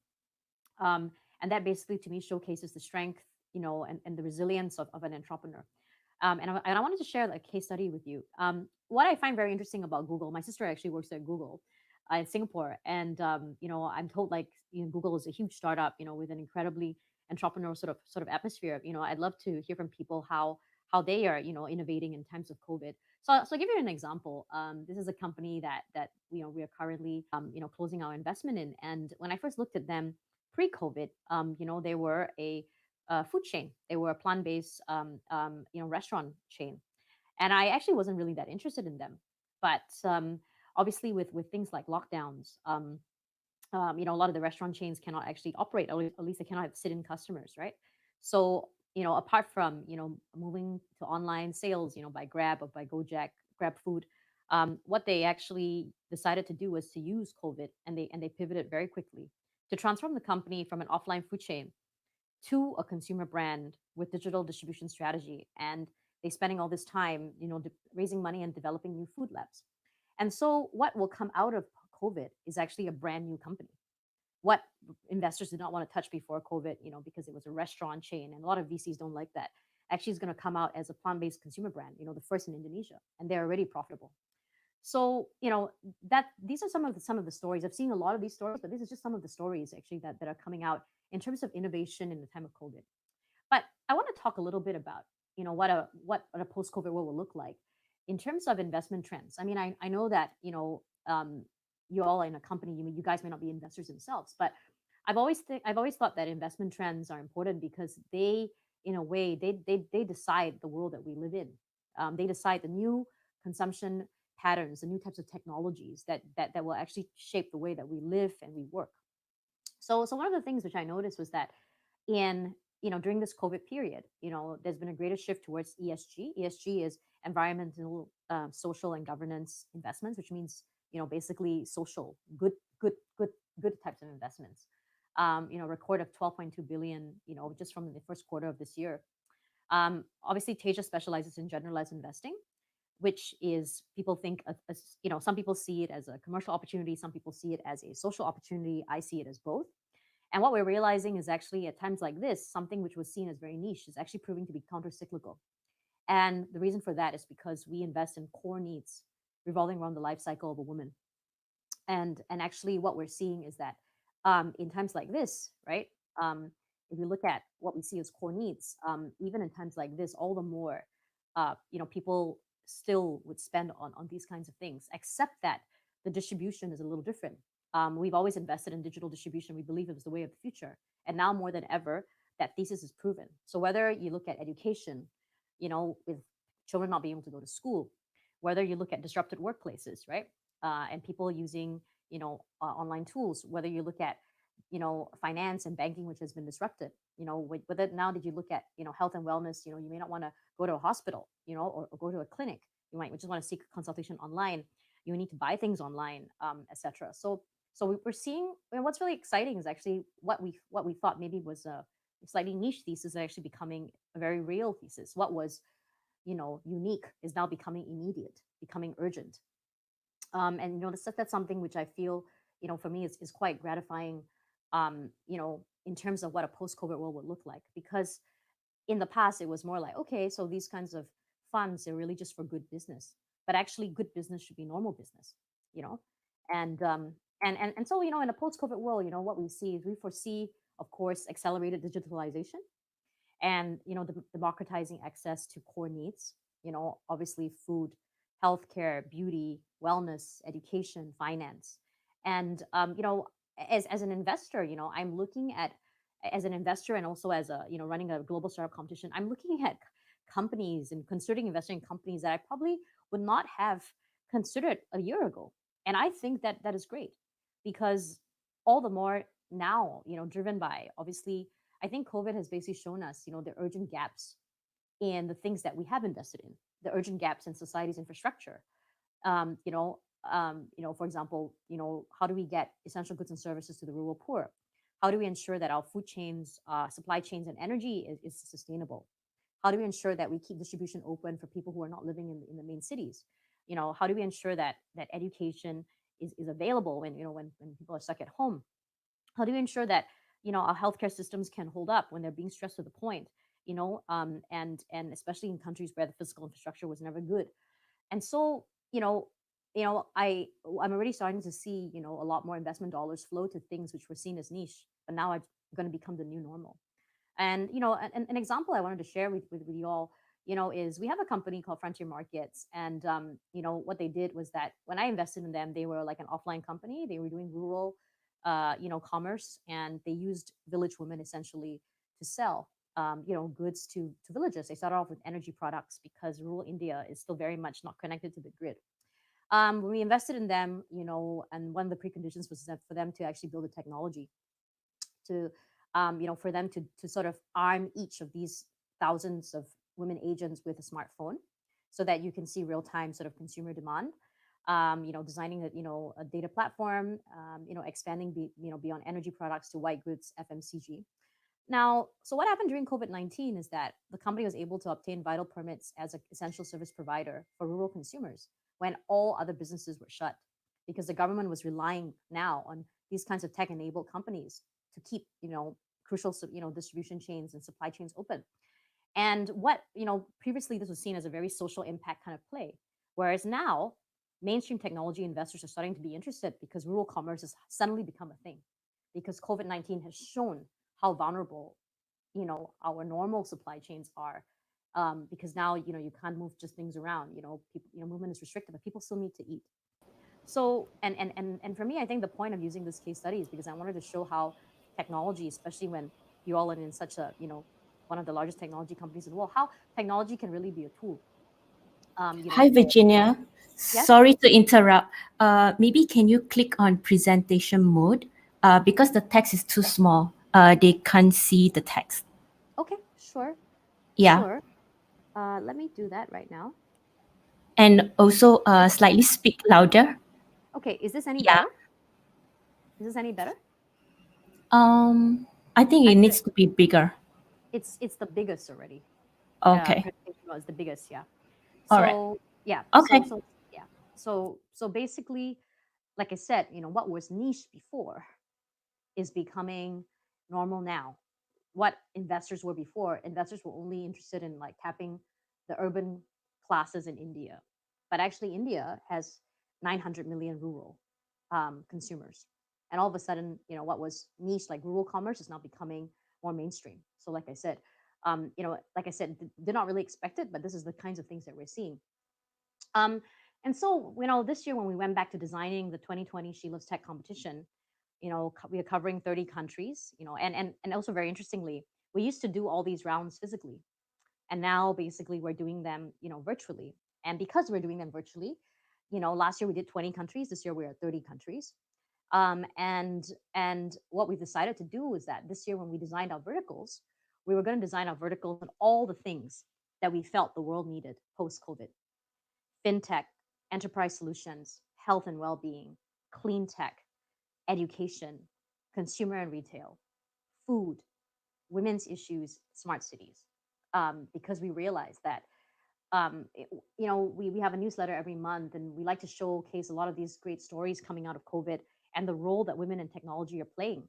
And that basically, to me, showcases the strength, and the resilience of an entrepreneur. And I wanted to share a case study with you. What I find very interesting about Google, my sister actually works at Google in Singapore, and I'm told, like, Google is a huge startup, with an incredibly entrepreneurial sort of atmosphere. I'd love to hear from people how they are, innovating in times of COVID. So I'll give you an example. This is a company that we are currently closing our investment in. And when I first looked at them pre-COVID, they were a food chain. They were a plant-based restaurant chain, and I actually wasn't really that interested in them. But obviously, with things like lockdowns, a lot of the restaurant chains cannot actually operate, or at least they cannot have sit-in customers, right? So apart from moving to online sales, by Grab or by Gojek, Grab Food, what they actually decided to do was to use COVID, and they pivoted very quickly to transform the company from an offline food chain to a consumer brand with digital distribution strategy. And they spending all this time, raising money and developing new food labs. And so what will come out of COVID is actually a brand new company. What investors did not want to touch before COVID, because it was a restaurant chain, and a lot of VCs don't like that, actually is going to come out as a plant-based consumer brand, the first in Indonesia, and they're already profitable. So that these are some of the stories. I've seen a lot of these stories, but this is just some of the stories actually that are coming out in terms of innovation in the time of COVID. But I want to talk a little bit about what a post-COVID world will look like in terms of investment trends. I mean, I know that you all in a company, you guys may not be investors themselves, but I've always thought that investment trends are important, because they, in a way, they decide the world that we live in. They decide the new consumption patterns, the new types of technologies that will actually shape the way that we live and we work. So one of the things which I noticed was that in during this COVID period, there's been a greater shift towards ESG. ESG is environmental, social, and governance investments, which means basically social, good types of investments. Record of 12.2 billion, just from the first quarter of this year. Obviously, Tasia specializes in generalized investing, which is, people think some people see it as a commercial opportunity, some people see it as a social opportunity. I see it as both. And what we're realizing is actually, at times like this, something which was seen as very niche is actually proving to be counter-cyclical. And the reason for that is because we invest in core needs revolving around the life cycle of a woman. And actually what we're seeing is that in times like this, right, if you look at what we see as core needs, even in times like this, all the more, people still would spend on these kinds of things, except that the distribution is a little different. We've always invested in digital distribution. We believe it was the way of the future. And now more than ever, that thesis is proven. So whether you look at education, with children not being able to go to school, whether you look at disrupted workplaces, right, and people using, online tools, whether you look at, finance and banking, which has been disrupted, whether now did you look at, health and wellness, you may not want to go to a hospital, or go to a clinic. You might just want to seek consultation online. You need to buy things online, etc. So we're seeing, and what's really exciting is actually what we thought maybe was a slightly niche thesis is actually becoming a very real thesis. What was, unique is now becoming immediate, becoming urgent. And that's something which I feel, for me is quite gratifying, in terms of what a post-COVID world would look like. Because in the past, it was more like, okay, so these kinds of funds, they're really just for good business. But actually, good business should be normal business, and so, in a post-COVID world, what we see is we foresee, of course, accelerated digitalization, and democratizing access to core needs, obviously food, healthcare, beauty, wellness, education, finance. And, as an investor, I'm looking at, as an investor and also as a, running a global startup competition, I'm looking at companies and considering investing in companies that I probably would not have considered a year ago. And I think that that is great because all the more now, driven by, obviously, I think COVID has basically shown us, the urgent gaps in the things that we have invested in, the urgent gaps in society's infrastructure. For example, how do we get essential goods and services to the rural poor? How do we ensure that our food chains, supply chains, and energy is sustainable? How do we ensure that we keep distribution open for people who are not living in the main cities? How do we ensure that education is available when people are stuck at home? How do we ensure that our healthcare systems can hold up when they're being stressed to the point? And especially in countries where the physical infrastructure was never good. And so, I'm already starting to see, a lot more investment dollars flow to things which were seen as niche, but now are going to become the new normal. And, an example I wanted to share with you all, is we have a company called Frontier Markets. And, what they did was that when I invested in them, they were like an offline company. They were doing rural, commerce, and they used village women essentially to sell goods to villages. They started off with energy products because rural India is still very much not connected to the grid. When we invested in them, and one of the preconditions was that for them to actually build a technology to, for them to sort of arm each of these thousands of women agents with a smartphone so that you can see real time sort of consumer demand. Designing a data platform, expanding beyond energy products to white goods, FMCG. Now, so what happened during COVID-19 is that the company was able to obtain vital permits as an essential service provider for rural consumers when all other businesses were shut, because the government was relying now on these kinds of tech-enabled companies to keep, crucial, distribution chains and supply chains open. And what, previously this was seen as a very social impact kind of play, whereas now mainstream technology investors are starting to be interested because rural commerce has suddenly become a thing, because COVID-19 has shown how vulnerable, our normal supply chains are. Because now, you can't move just things around, people, movement is restricted, but people still need to eat. So, and for me, I think the point of using this case study is because I wanted to show how technology, especially when you all are in such a, one of the largest technology companies in the world, how technology can really be a tool. Hi, Virginia. Yes? Sorry to interrupt. Maybe can you click on presentation mode? Because the text is too small. They can't see the text. Okay, sure. Yeah. Sure. Let me do that right now. And also slightly speak louder. Okay, is this any Yeah. better? Is this any better? I think it needs to be bigger. It's the biggest already. Okay. Presentation was the biggest, yeah. All right. So yeah, Okay. so yeah, so basically, like I said, what was niche before is becoming normal now. What investors were before, investors were only interested in like tapping the urban classes in India, but actually India has 900 million rural consumers, and all of a sudden, what was niche like rural commerce is now becoming more mainstream. So like I said, did not really expect it, but this is the kinds of things that we're seeing. And so, this year when we went back to designing the 2020 She Loves Tech competition, we are covering 30 countries, and also very interestingly, we used to do all these rounds physically, and now basically we're doing them, virtually. And because we're doing them virtually, last year we did 20 countries, this year we're at 30 countries. And what we decided to do is that this year when we designed our verticals, we were going to design our verticals on all the things that we felt the world needed post-COVID: fintech, enterprise solutions, health and well-being, clean tech, education, consumer and retail, food, women's issues, smart cities. Because we realized that, we have a newsletter every month, and we like to showcase a lot of these great stories coming out of COVID and the role that women in technology are playing.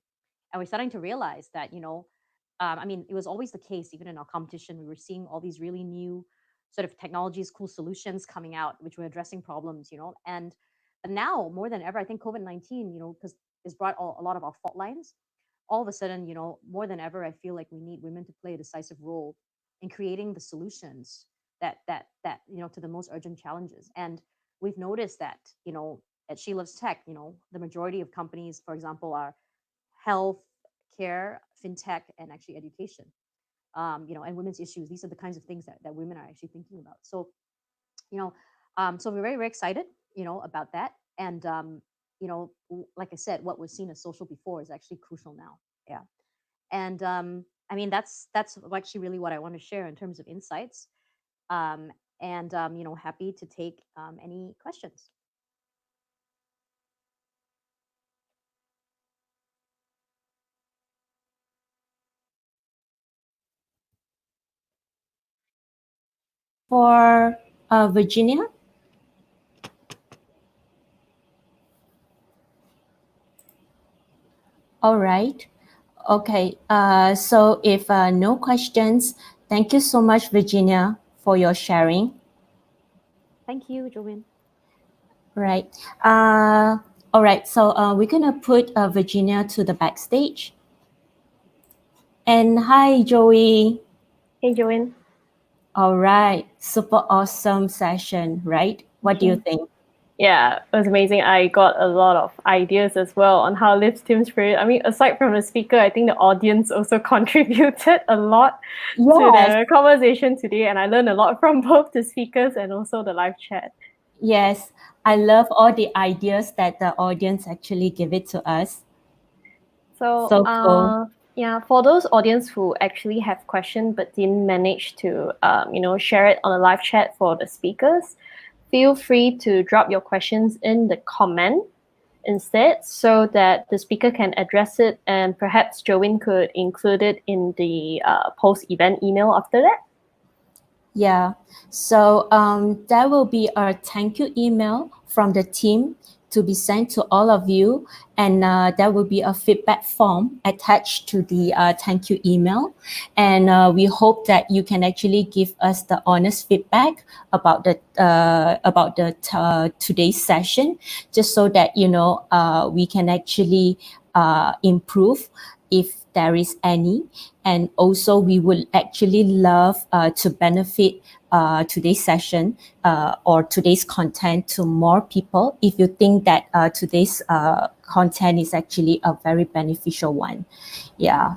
And we're starting to realize that, it was always the case, even in our competition, we were seeing all these really new sort of technologies, cool solutions coming out, which were addressing problems, and now more than ever, I think COVID-19, because it's brought a lot of our fault lines. All of a sudden, more than ever, I feel like we need women to play a decisive role in creating the solutions to the most urgent challenges. And we've noticed that, at She Loves Tech, the majority of companies, for example, are health, care, fintech, and actually education. And women's issues. These are the kinds of things that women are actually thinking about. So, so we're very, very excited, about that. And, like I said, what was seen as social before is actually crucial now. Yeah. And I mean, that's actually really what I want to share in terms of insights. And, happy to take any questions. For Virginia? All right. Okay. So if no questions, thank you so much, Virginia, for your sharing. Thank you, Joanne. Right. All right. So we're gonna put Virginia to the backstage. And hi, Joey. Hey, Joanne. All right. Super awesome session, right? What do you think? Yeah, it was amazing. I got a lot of ideas as well on how lift team spirit. I mean, aside from the speaker, I think the audience also contributed a lot to the conversation today, and I learned a lot from both the speakers and also the live chat. Yes, I love all the ideas that the audience actually give it to us. So, cool. Yeah, for those audience who actually have questions but didn't manage to, share it on the live chat for the speakers, feel free to drop your questions in the comment instead so that the speaker can address it, and perhaps Joanne could include it in the post-event email after that. Yeah, so there will be a thank you email from the team to be sent to all of you, and there will be a feedback form attached to the thank you email, and we hope that you can actually give us the honest feedback about the today's session, just so that we can actually improve if there is any. And also we would actually love to benefit today's session or today's content to more people if you think that today's content is actually a very beneficial one. Yeah.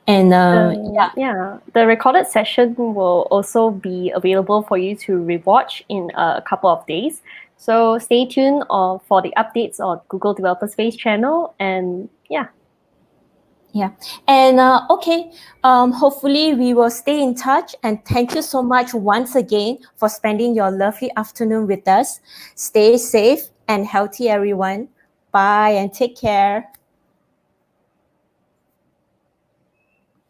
And the recorded session will also be available for you to rewatch in a couple of days. So stay tuned for the updates on Google Developer Space channel. And yeah. And okay, hopefully we will stay in touch, and thank you so much once again for spending your lovely afternoon with us. Stay safe and healthy, everyone. Bye and take care.